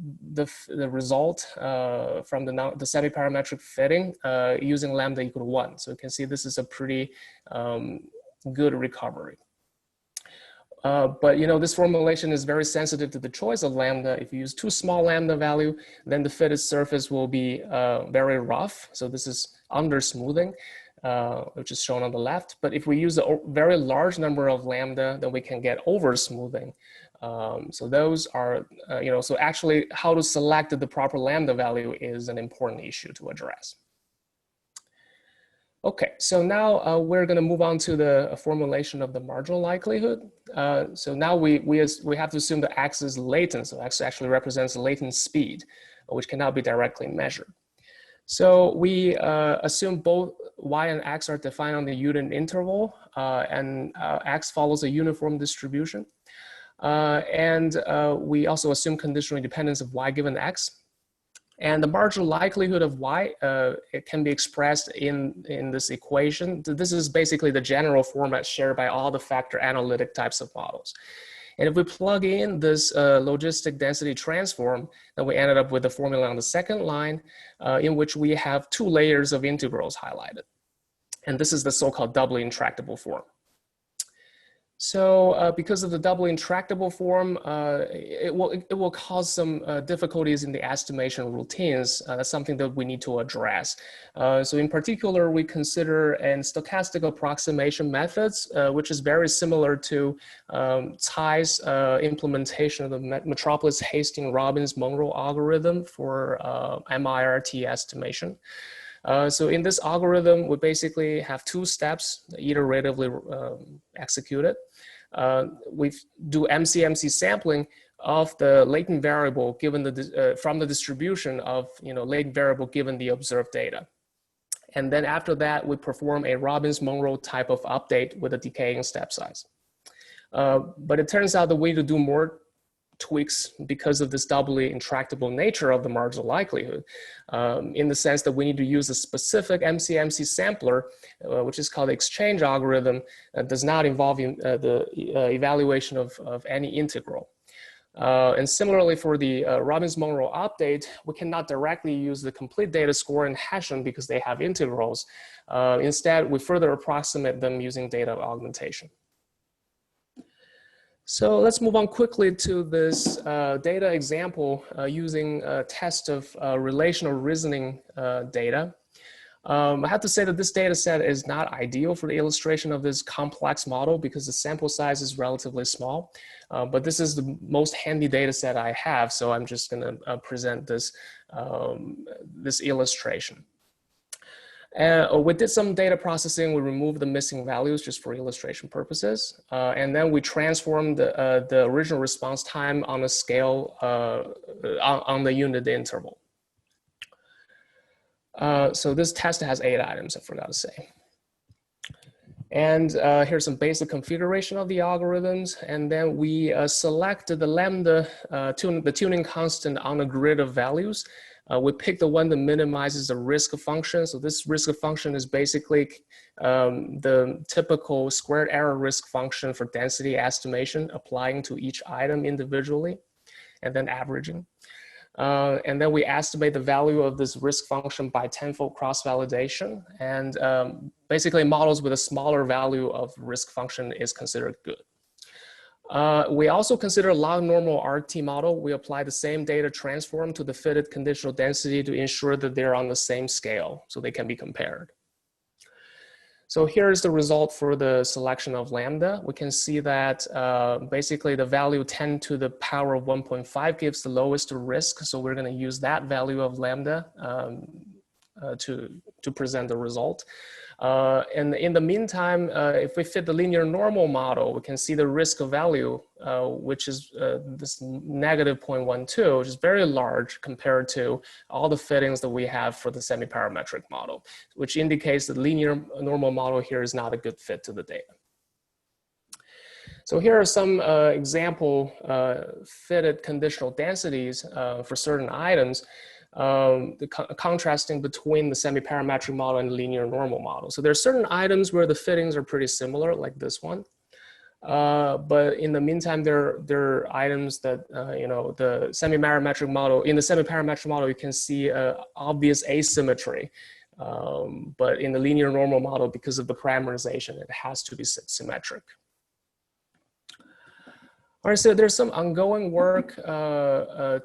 result from the semi-parametric fitting using lambda equal to 1. So you can see this is a pretty good recovery. But this formulation is very sensitive to the choice of lambda. If you use too small lambda value, then the fitted surface will be very rough. So this is under smoothing, which is shown on the left. But if we use a very large number of lambda, then we can get over smoothing. So those are, so actually how to select the proper lambda value is an important issue to address. Okay, so now we're going to move on to the formulation of the marginal likelihood. So now we have to assume the x is latent, so x actually represents latent speed, which cannot be directly measured. So we assume both y and x are defined on the unit interval, and x follows a uniform distribution. And we also assume conditional independence of y given x. And the marginal likelihood of y, it can be expressed in this equation. This is basically the general format shared by all the factor analytic types of models. And if we plug in this logistic density transform, then we ended up with the formula on the second line, in which we have two layers of integrals highlighted. And this is the so-called doubly intractable form. So because of the doubly intractable form, it will cause some difficulties in the estimation routines. That's something that we need to address. So in particular, we consider an stochastic approximation methods, which is very similar to Tsai's implementation of the Metropolis-Hastings-Robbins-Monroe algorithm for MIRT estimation. So in this algorithm, we basically have two steps iteratively executed. We do MC-MC sampling of the latent variable given the from the distribution of latent variable given the observed data. And then after that, we perform a Robbins-Monroe type of update with a decaying step size. But it turns out that we need to do more tweaks because of this doubly intractable nature of the marginal likelihood, in the sense that we need to use a specific MC-MC sampler, which is called the exchange algorithm, that does not involve the evaluation of any integral. And similarly for the Robbins-Monroe update, we cannot directly use the complete data score and hash them because they have integrals. Instead, we further approximate them using data augmentation. So let's move on quickly to this data example using a test of relational reasoning data. I have to say that this data set is not ideal for the illustration of this complex model because the sample size is relatively small, but this is the most handy data set I have, so I'm just going to present this, this illustration. We did some data processing. We removed the missing values just for illustration purposes. And then we transformed the original response time on a scale on the unit interval. So this test has 8 items, I forgot to say. And here's some basic configuration of the algorithms. And then we selected the lambda, the tuning constant on a grid of values. We pick the one that minimizes the risk function. So this risk function is basically the typical squared error risk function for density estimation, applying to each item individually, and then averaging. And then we estimate the value of this risk function by tenfold cross-validation. And basically models with a smaller value of risk function is considered good. We also consider log normal RT model. We apply the same data transform to the fitted conditional density to ensure that they're on the same scale so they can be compared. So here's the result for the selection of lambda. We can see that basically the value 10 to the power of 1.5 gives the lowest risk. So we're going to use that value of lambda to present the result. And in the meantime, if we fit the linear normal model, we can see the risk value, which is this negative 0.12, which is very large compared to all the fittings that we have for the semi-parametric model, which indicates that linear normal model here is not a good fit to the data. So here are some example fitted conditional densities for certain items. Contrasting between the semi-parametric model and the linear normal model. So there are certain items where the fittings are pretty similar, like this one. But in the meantime, there are items that, the semi-parametric model, in the semi-parametric model, you can see obvious asymmetry. But in the linear normal model, because of the parameterization, it has to be symmetric. All right, so there's some ongoing work so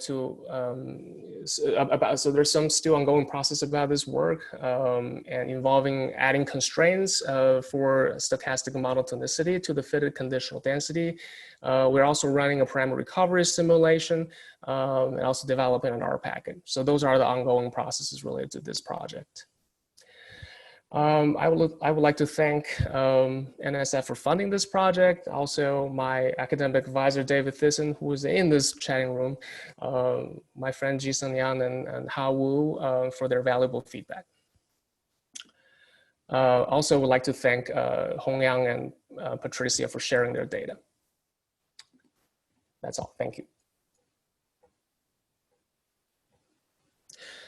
there's some still ongoing process about this work and involving adding constraints for stochastic model tonicity to the fitted conditional density. We're also running a parameter recovery simulation and also developing an R package. So those are the ongoing processes related to this project. I would like to thank NSF for funding this project. Also, my academic advisor, David Thyssen, who is in this chatting room, my friend Ji-Sung Yang and Ha Wu for their valuable feedback. Also, would like to thank Hong Yang and Patricia for sharing their data. That's all. Thank you.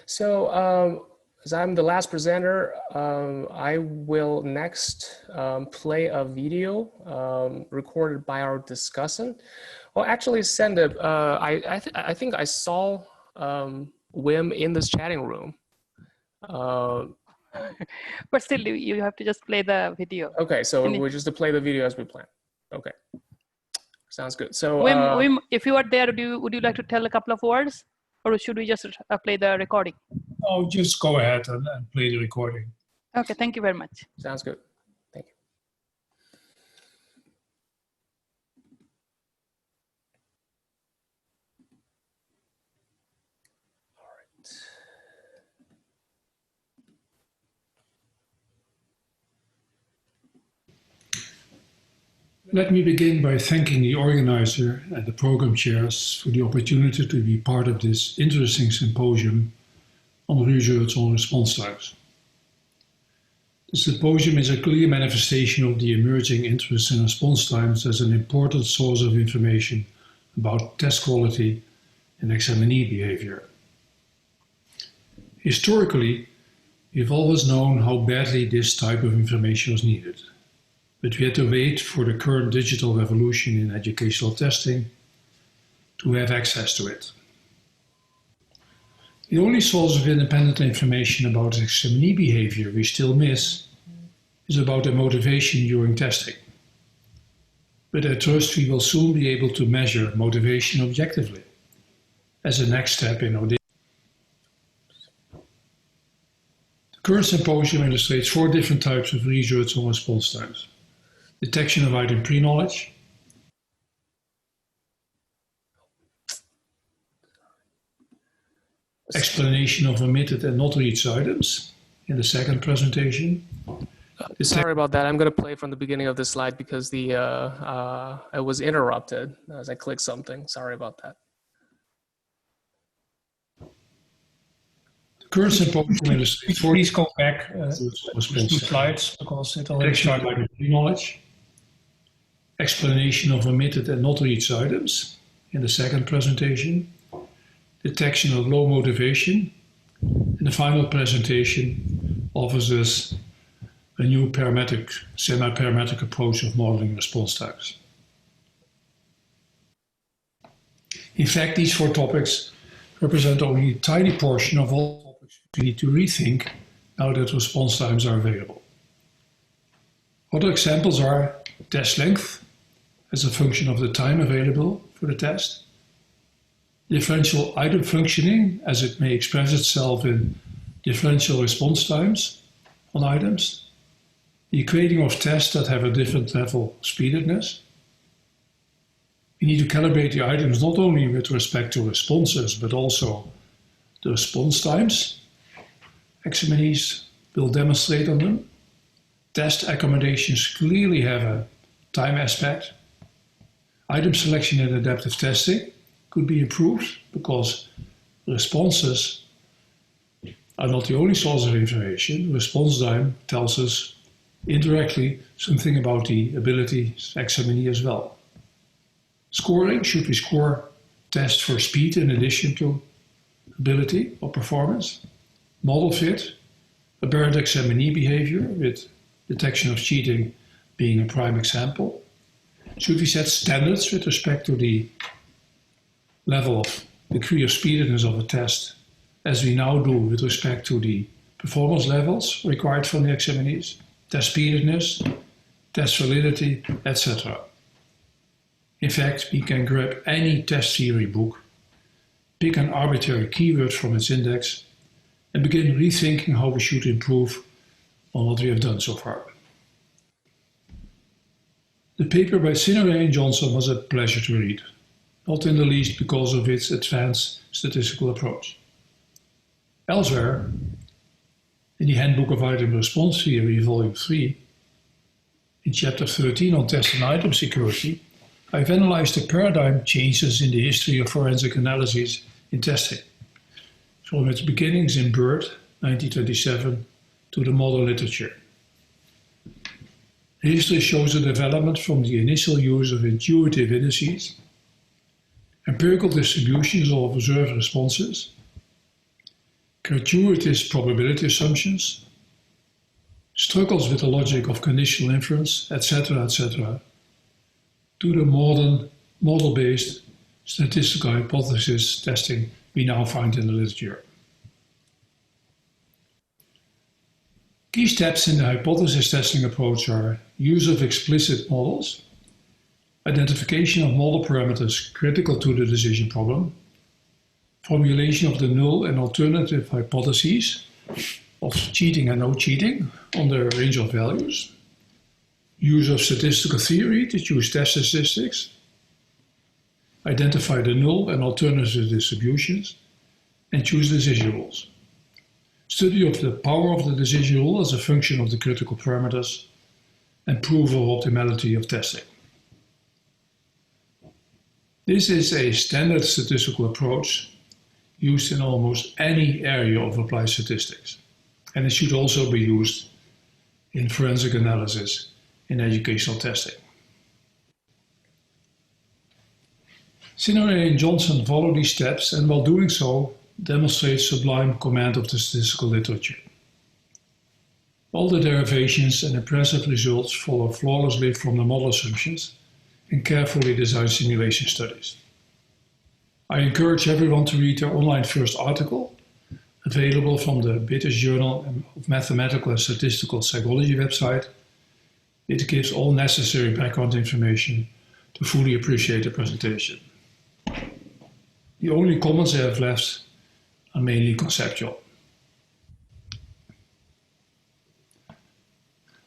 So, as I'm the last presenter, I will next play a video recorded by our discussant. Well, actually, send it. I think I saw Wim in this chatting room. But still, you have to just play the video. Okay, so we're just to play the video as we plan. Okay, sounds good. So, Wim, if you are there, would you like to tell a couple of words, or should we just play the recording? Oh, just go ahead and play the recording. Okay, thank you very much. Sounds good. Thank you. All right. Let me begin by thanking the organizer and the program chairs for the opportunity to be part of this interesting symposium on results on response times. The symposium is a clear manifestation of the emerging interest in response times as an important source of information about test quality and examinee behavior. Historically, we've always known how badly this type of information was needed, but we had to wait for the current digital revolution in educational testing to have access to it. The only source of independent information about examinee behavior we still miss is about the motivation during testing. But I trust we will soon be able to measure motivation objectively as a next step in our data. The current symposium illustrates 4 different types of research on response times: detection of item pre-knowledge, explanation of omitted and not reached items in the second presentation. Sorry about that. I'm going to play from the beginning of this slide because I was interrupted as I clicked something. Sorry about that. The current symposium illustrates Please go back to 2 slides because it already detection of started. item pre-knowledge, explanation of omitted and not reached items in the second presentation, detection of low motivation, and the final presentation offers us a new parametric, semi-parametric approach of modeling response times. In fact, these 4 topics represent only a tiny portion of all topics we need to rethink now that response times are available. Other examples are test length as a function of the time available for the test, differential item functioning as it may express itself in differential response times on items, the equating of tests that have a different level of speededness. We need to calibrate the items not only with respect to responses, but also the response times examinees will demonstrate on them. Test accommodations clearly have a time aspect. Item selection in adaptive testing could be improved because responses are not the only source of information. Response time tells us indirectly something about the ability examinee as well. Scoring, should we score tests for speed in addition to ability or performance? Model fit, aberrant examinee behavior with detection of cheating being a prime example. Should we set standards with respect to the level of degree of speediness of a test as we now do with respect to the performance levels required from the examinees, test speediness, test validity, etc. In fact, we can grab any test theory book, pick an arbitrary keyword from its index, and begin rethinking how we should improve on what we have done so far. The paper by Sinneray and Johnson was a pleasure to read, not in the least because of its advanced statistical approach. Elsewhere, in the Handbook of Item Response Theory, Volume 3, in Chapter 13 on test and item security, I've analyzed the paradigm changes in the history of forensic analysis in testing, from its beginnings in Bird, 1927, to the modern literature. The history shows a development from the initial use of intuitive indices, empirical distributions of observed responses, gratuitous probability assumptions, struggles with the logic of conditional inference, etc., etc., to the modern model-based statistical hypothesis testing we now find in the literature. Key steps in the hypothesis testing approach are use of explicit models, identification of model parameters critical to the decision problem, formulation of the null and alternative hypotheses of cheating and no cheating on the range of values, use of statistical theory to choose test statistics, identify the null and alternative distributions, and choose decision rules. Study of the power of the decision rule as a function of the critical parameters, and proof of optimality of testing. This is a standard statistical approach used in almost any area of applied statistics, and it should also be used in forensic analysis in educational testing. Sinneray and Johnson follow these steps, and while doing so, demonstrate sublime command of the statistical literature. All the derivations and impressive results follow flawlessly from the model assumptions in carefully designed simulation studies. I encourage everyone to read their online first article, available from the British Journal of Mathematical and Statistical Psychology website. It gives all necessary background information to fully appreciate the presentation. The only comments I have left are mainly conceptual.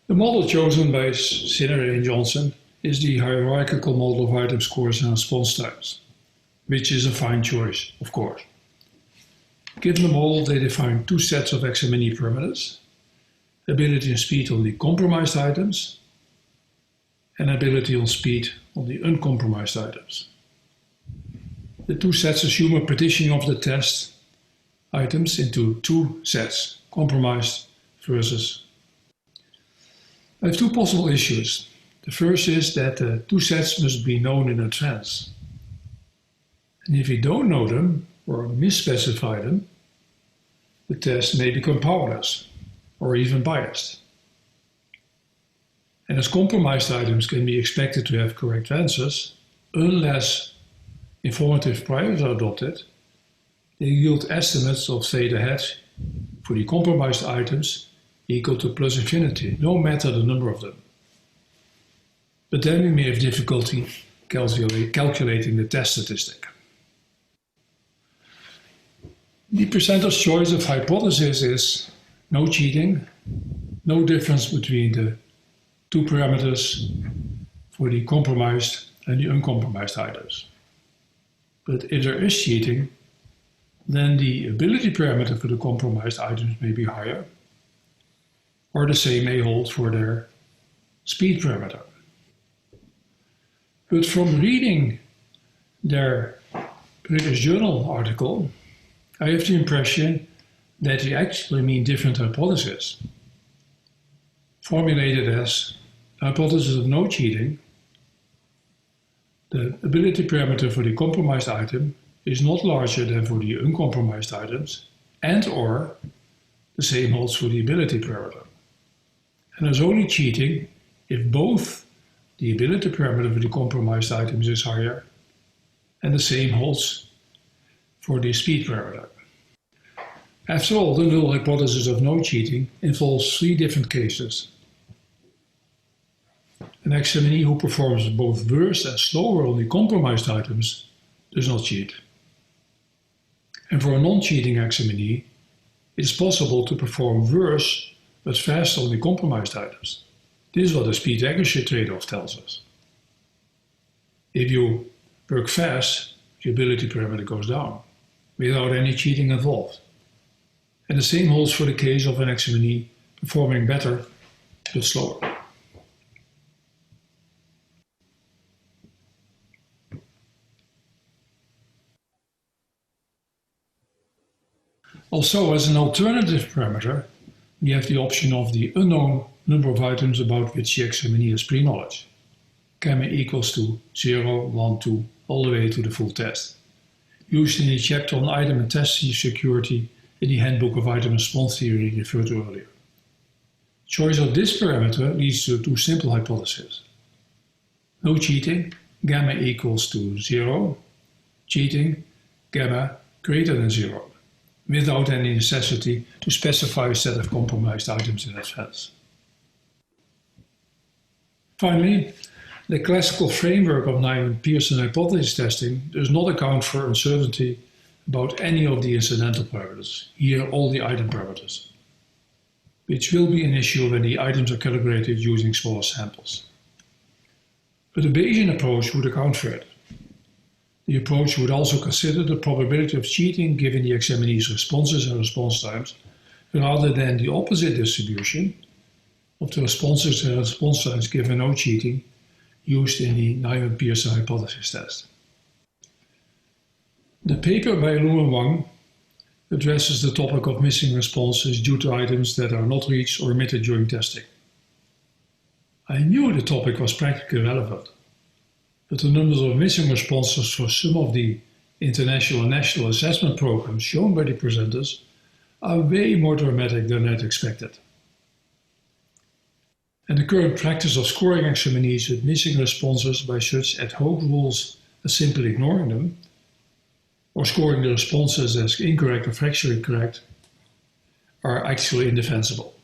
The model chosen by Sinneray and Johnson is the hierarchical model of item scores and response times, which is a fine choice, of course. Given the model, they define two sets of examinee parameters, ability and speed on the compromised items, and ability on speed on the uncompromised items. The two sets assume a partitioning of the test items into two sets, compromised versus. I have two possible issues. The first is that the two sets must be known in advance. And if you don't know them or misspecify them, the test may become powerless or even biased. And as compromised items can be expected to have correct answers, unless informative priors are adopted, they yield estimates of theta hat for the compromised items equal to plus infinity, no matter the number of them. But then we may have difficulty calculating the test statistic. The presenter's choice of hypothesis is no cheating, no difference between the two parameters for the compromised and the uncompromised items. But if there is cheating, then the ability parameter for the compromised items may be higher, or the same may hold for their speed parameter. But from reading their British Journal article, I have the impression that they actually mean different hypotheses. Formulated as hypothesis of no cheating, the ability parameter for the compromised item is not larger than for the uncompromised items, and or the same holds for the ability parameter. And there's only cheating if both the ability parameter for the compromised items is higher, and the same holds for the speed parameter. After all, the null hypothesis of no cheating involves three different cases. An examinee who performs both worse and slower on the compromised items does not cheat. And for a non-cheating examinee, it is possible to perform worse but faster on the compromised items. This is what the speed-accuracy trade-off tells us. If you work fast, the ability parameter goes down, without any cheating involved. And the same holds for the case of an examinee performing better but slower. Also, as an alternative parameter, we have the option of the unknown number of items about which the examinee has pre-knowledge. Gamma equals to 0, 1, 2, all the way to the full test. Used in the chapter on item and test security in the Handbook of Item Response Theory referred to earlier. Choice of this parameter leads to two simple hypotheses. No cheating, gamma equals to 0. Cheating, gamma greater than 0. Without any necessity to specify a set of compromised items in advance. Finally, the classical framework of Nyman-Pearson hypothesis testing does not account for uncertainty about any of the incidental parameters, here all the item parameters, which will be an issue when the items are calibrated using smaller samples. But a Bayesian approach would account for it. The approach would also consider the probability of cheating given the examinee's responses and response times, rather than the opposite distribution of the responses and response times given no cheating used in the Nyman-Pearson hypothesis test. The paper by Lu and Wang addresses the topic of missing responses due to items that are not reached or omitted during testing. I knew the topic was practically relevant, but the numbers of missing responses for some of the international and national assessment programs shown by the presenters are way more dramatic than I'd expected. And the current practice of scoring examinees with missing responses by such ad hoc rules as simply ignoring them, or scoring the responses as incorrect or factually correct, are actually indefensible.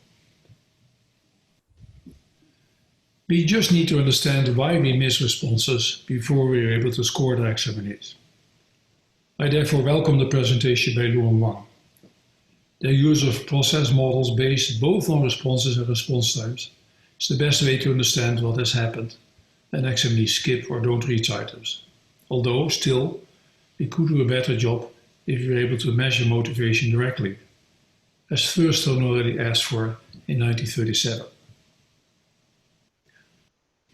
We just need to understand why we miss responses before we are able to score the examinees. I therefore welcome the presentation by Lu and Wang. Their use of process models based both on responses and response times is the best way to understand what has happened and examinees skip or don't reach items. Although, still, we could do a better job if we were able to measure motivation directly, as Thurston already asked for in 1937.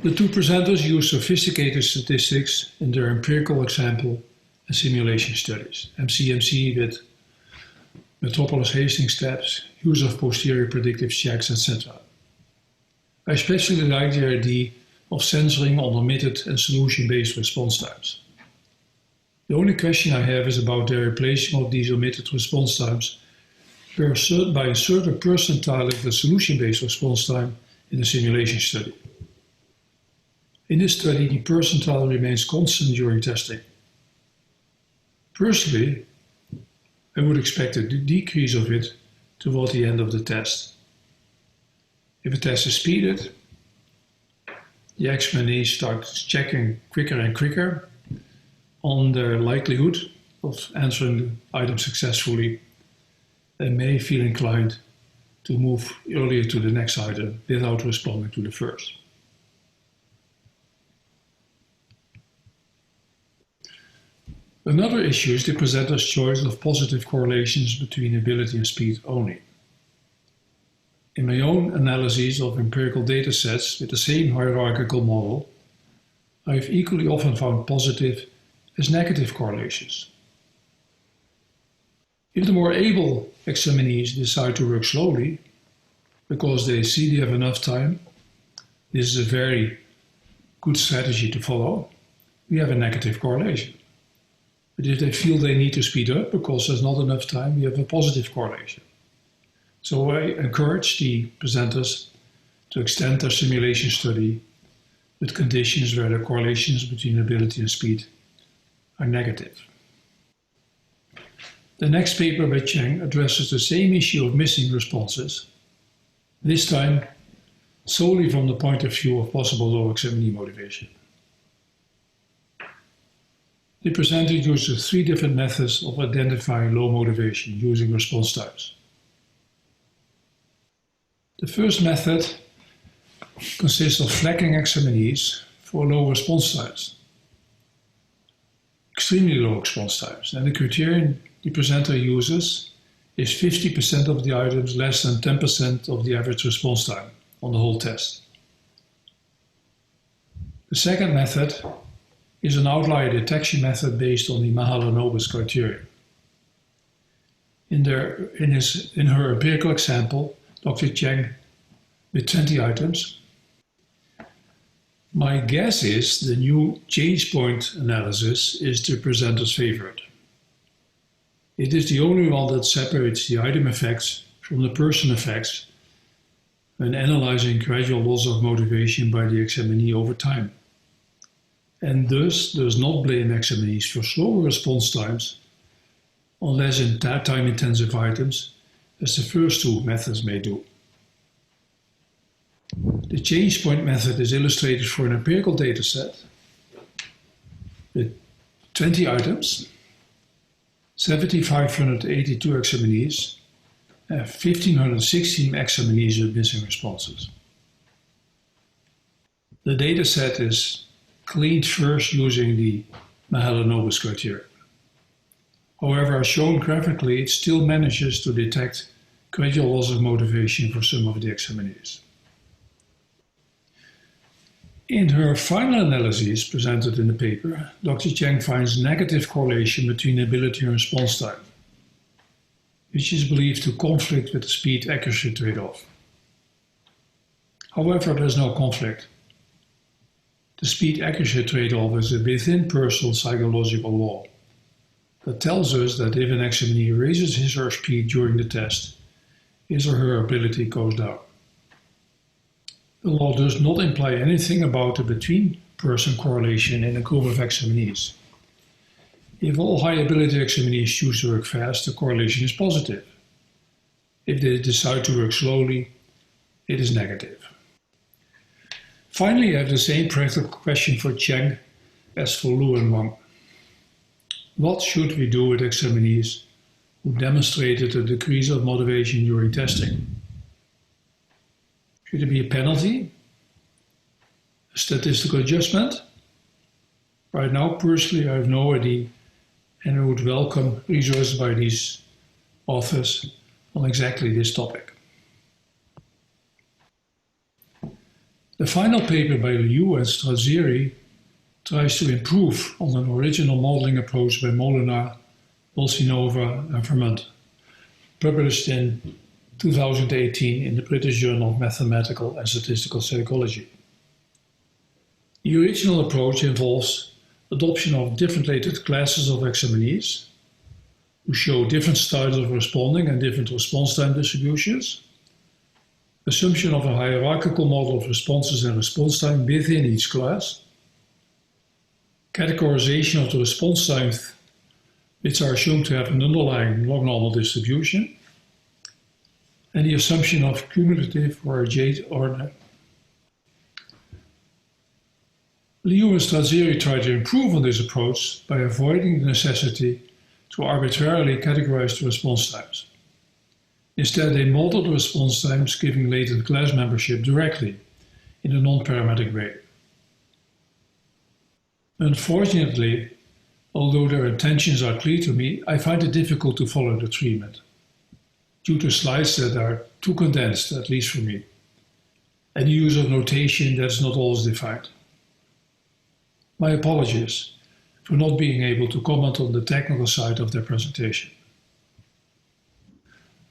The two presenters used sophisticated statistics in their empirical example and simulation studies, MCMC with Metropolis Hastings steps, use of posterior predictive checks, etc. I especially like the idea of censoring on omitted and solution-based response times. The only question I have is about the replacement of these omitted response times by a certain percentile of the solution-based response time in the simulation study. In this study, the percentile remains constant during testing. Personally, I would expect a decrease of it toward the end of the test. If a test is speeded, the examinee starts checking quicker and quicker on their likelihood of answering the item successfully and may feel inclined to move earlier to the next item without responding to the first. Another issue is the presenter's choice of positive correlations between ability and speed only. In my own analyses of empirical data sets with the same hierarchical model, I have equally often found positive as negative correlations. If the more able examinees decide to work slowly because they see they have enough time, this is a very good strategy to follow, we have a negative correlation. But if they feel they need to speed up because there's not enough time, we have a positive correlation. So I encourage the presenters to extend their simulation study with conditions where the correlations between ability and speed are negative. The next paper by Cheng addresses the same issue of missing responses, this time solely from the point of view of possible low examinee motivation. The presenter uses 3 different methods of identifying low motivation using response types. The first method consists of flagging examinees for low response times, extremely low response times, and the criterion the presenter uses is 50% of the items less than 10% of the average response time on the whole test. The second method is an outlier detection method based on the Mahalanobis criterion. In her empirical example, Dr. Cheng with 20 items, my guess is the new change point analysis is the presenter's favorite. It is the only one that separates the item effects from the person effects when analyzing gradual loss of motivation by the examinee over time, and thus does not blame examinees for slower response times on less time-intensive items as the first 2 methods may do. The change point method is illustrated for an empirical dataset with 20 items, 7,582 examinees, and 1,516 examinees with missing responses. The dataset is cleaned first using the Mahalanobis criterion. However, as shown graphically, it still manages to detect gradual loss of motivation for some of the examinees. In her final analyses presented in the paper, Dr. Cheng finds negative correlation between ability and response time, which is believed to conflict with the speed-accuracy trade-off. However, there is no conflict. The speed-accuracy trade-off is a within-personal psychological law that tells us that if an examinee raises his or her speed during the test, his or her ability goes down. The law does not imply anything about a between-person correlation in a group of examinees. If all high-ability examinees choose to work fast, the correlation is positive. If they decide to work slowly, it is negative. Finally, I have the same practical question for Cheng as for Lu and Wang. What should we do with examinees who demonstrated a decrease of motivation during testing? Should it be a penalty? A statistical adjustment? Right now, personally, I have no idea, and I would welcome research by these authors on exactly this topic. The final paper by Liu and Strazieri tries to improve on an original modeling approach by Molinar, Bolsinova, and Vermont, published in 2018 in the British Journal of Mathematical and Statistical Psychology. The original approach involves adoption of different rated classes of examinees who show different styles of responding and different response time distributions, assumption of a hierarchical model of responses and response time within each class, categorization of the response times which are assumed to have an underlying log-normal distribution, and the assumption of cumulative or adjacent order. Liu and Strazieri tried to improve on this approach by avoiding the necessity to arbitrarily categorize the response times. Instead, they modeled the response times giving latent class membership directly in a non-parametric way. Unfortunately, although their intentions are clear to me, I find it difficult to follow the treatment due to slides that are too condensed, at least for me, and the use of notation that is not always defined. My apologies for not being able to comment on the technical side of their presentation.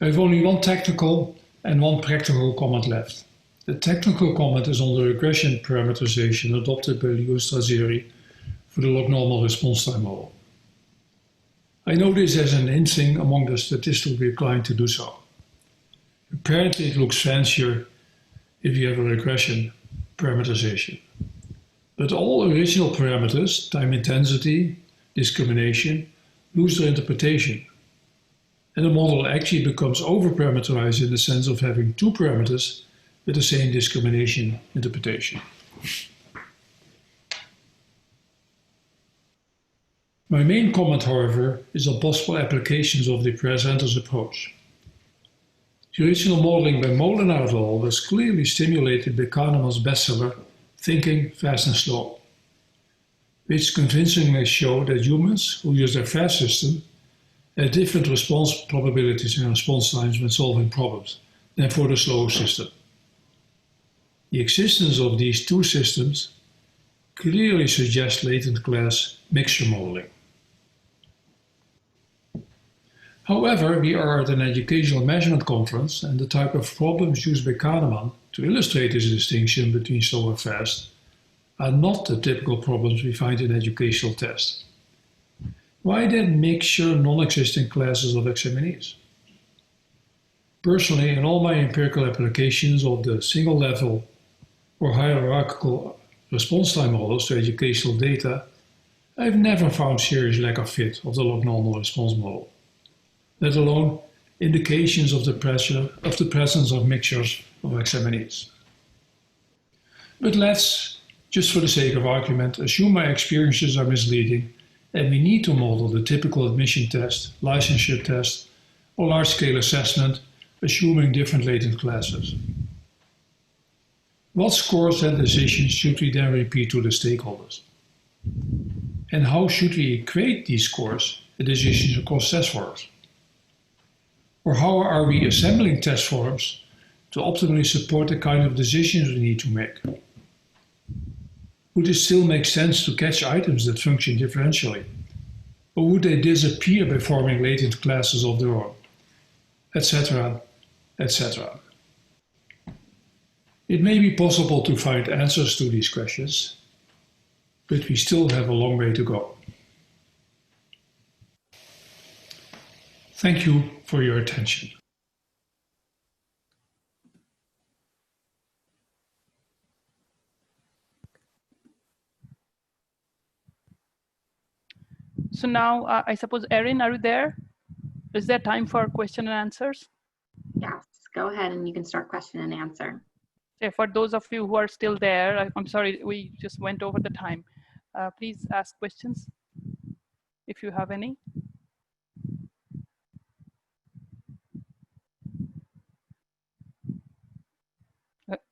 I have only one technical and one practical comment left. The technical comment is on the regression parameterization adopted by Liu and Strazieri for the log-normal response time model. I know this as an in thing among the statistics we inclined to do so. Apparently it looks fancier if you have a regression parameterization. But all original parameters, time intensity, discrimination, lose their interpretation. And the model actually becomes over-parameterized in the sense of having 2 parameters with the same discrimination interpretation. My main comment, however, is on possible applications of the presenter's approach. The original modeling by Moll and Outlier was clearly stimulated by Kahneman's bestseller, Thinking, Fast and Slow, which convincingly showed that humans who use their fast system have different response probabilities and response times when solving problems than for the slow system. The existence of these two systems clearly suggests latent class mixture modeling. However, we are at an educational measurement conference, and the type of problems used by Kahneman to illustrate this distinction between slow and fast are not the typical problems we find in educational tests. Why then mixture non-existing classes of examinees? Personally, in all my empirical applications of the single level or hierarchical response time models to educational data, I've never found serious lack of fit of the log-normal response model, let alone indications of the presence of mixtures of examinees. But let's, just for the sake of argument, assume my experiences are misleading and we need to model the typical admission test, licensure test, or large-scale assessment, assuming different latent classes. What scores and decisions should we then repeat to the stakeholders? And how should we equate these scores and decisions across test forms? Or how are we assembling test forms to optimally support the kind of decisions we need to make? Would it still make sense to catch items that function differentially? Or would they disappear by forming latent classes of their own? Etc., etc. It may be possible to find answers to these questions, but we still have a long way to go. Thank you for your attention. So now, I suppose, Erin, are you there? Is there time for question and answers? Yes, go ahead and you can start question and answer. Okay, for those of you who are still there, I'm sorry, we just went over the time. Please ask questions if you have any.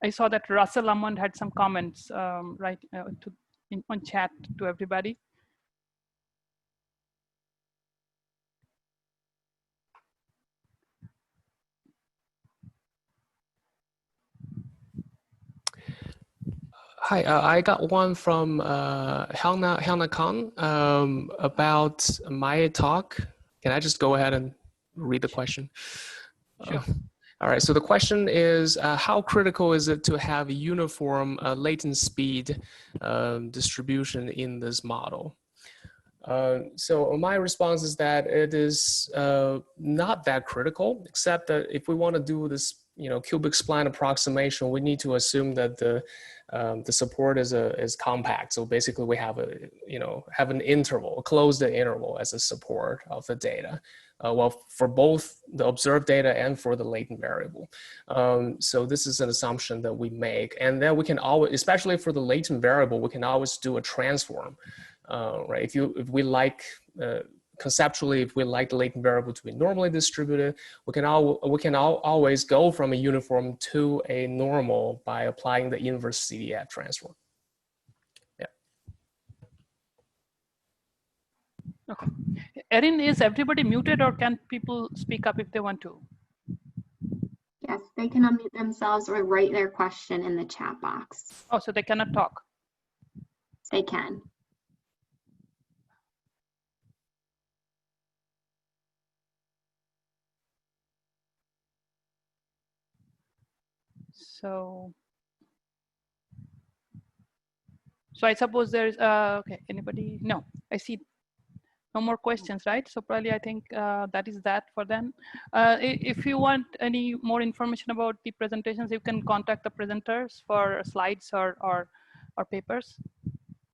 I saw that Russell Lamont had some comments on chat to everybody. Hi, I got one from Hannah Khan about my talk. Can I just go ahead and read the question? Sure. All right, so the question is, how critical is it to have a uniform latent speed distribution in this model? So my response is that it is not that critical, except that if we want to do this, cubic spline approximation, we need to assume that the support is compact. So basically, we have have an interval, a closed interval as a support of the data. Well, for both the observed data and for the latent variable. So this is an assumption that we make, and then we can always, especially for the latent variable, we can always do a transform. Right? If we like conceptually, if we like the latent variable to be normally distributed, we can always go from a uniform to a normal by applying the inverse CDF transform. Yeah. Okay. Erin, is everybody muted, or can people speak up if they want to? Yes, they can unmute themselves or write their question in the chat box. Oh, so they cannot talk. They can. So I suppose there's, okay, anybody? No, I see no more questions, right? So probably I think that is that for them. If you want any more information about the presentations, you can contact the presenters for slides or papers.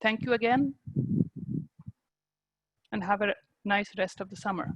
Thank you again, and have a nice rest of the summer.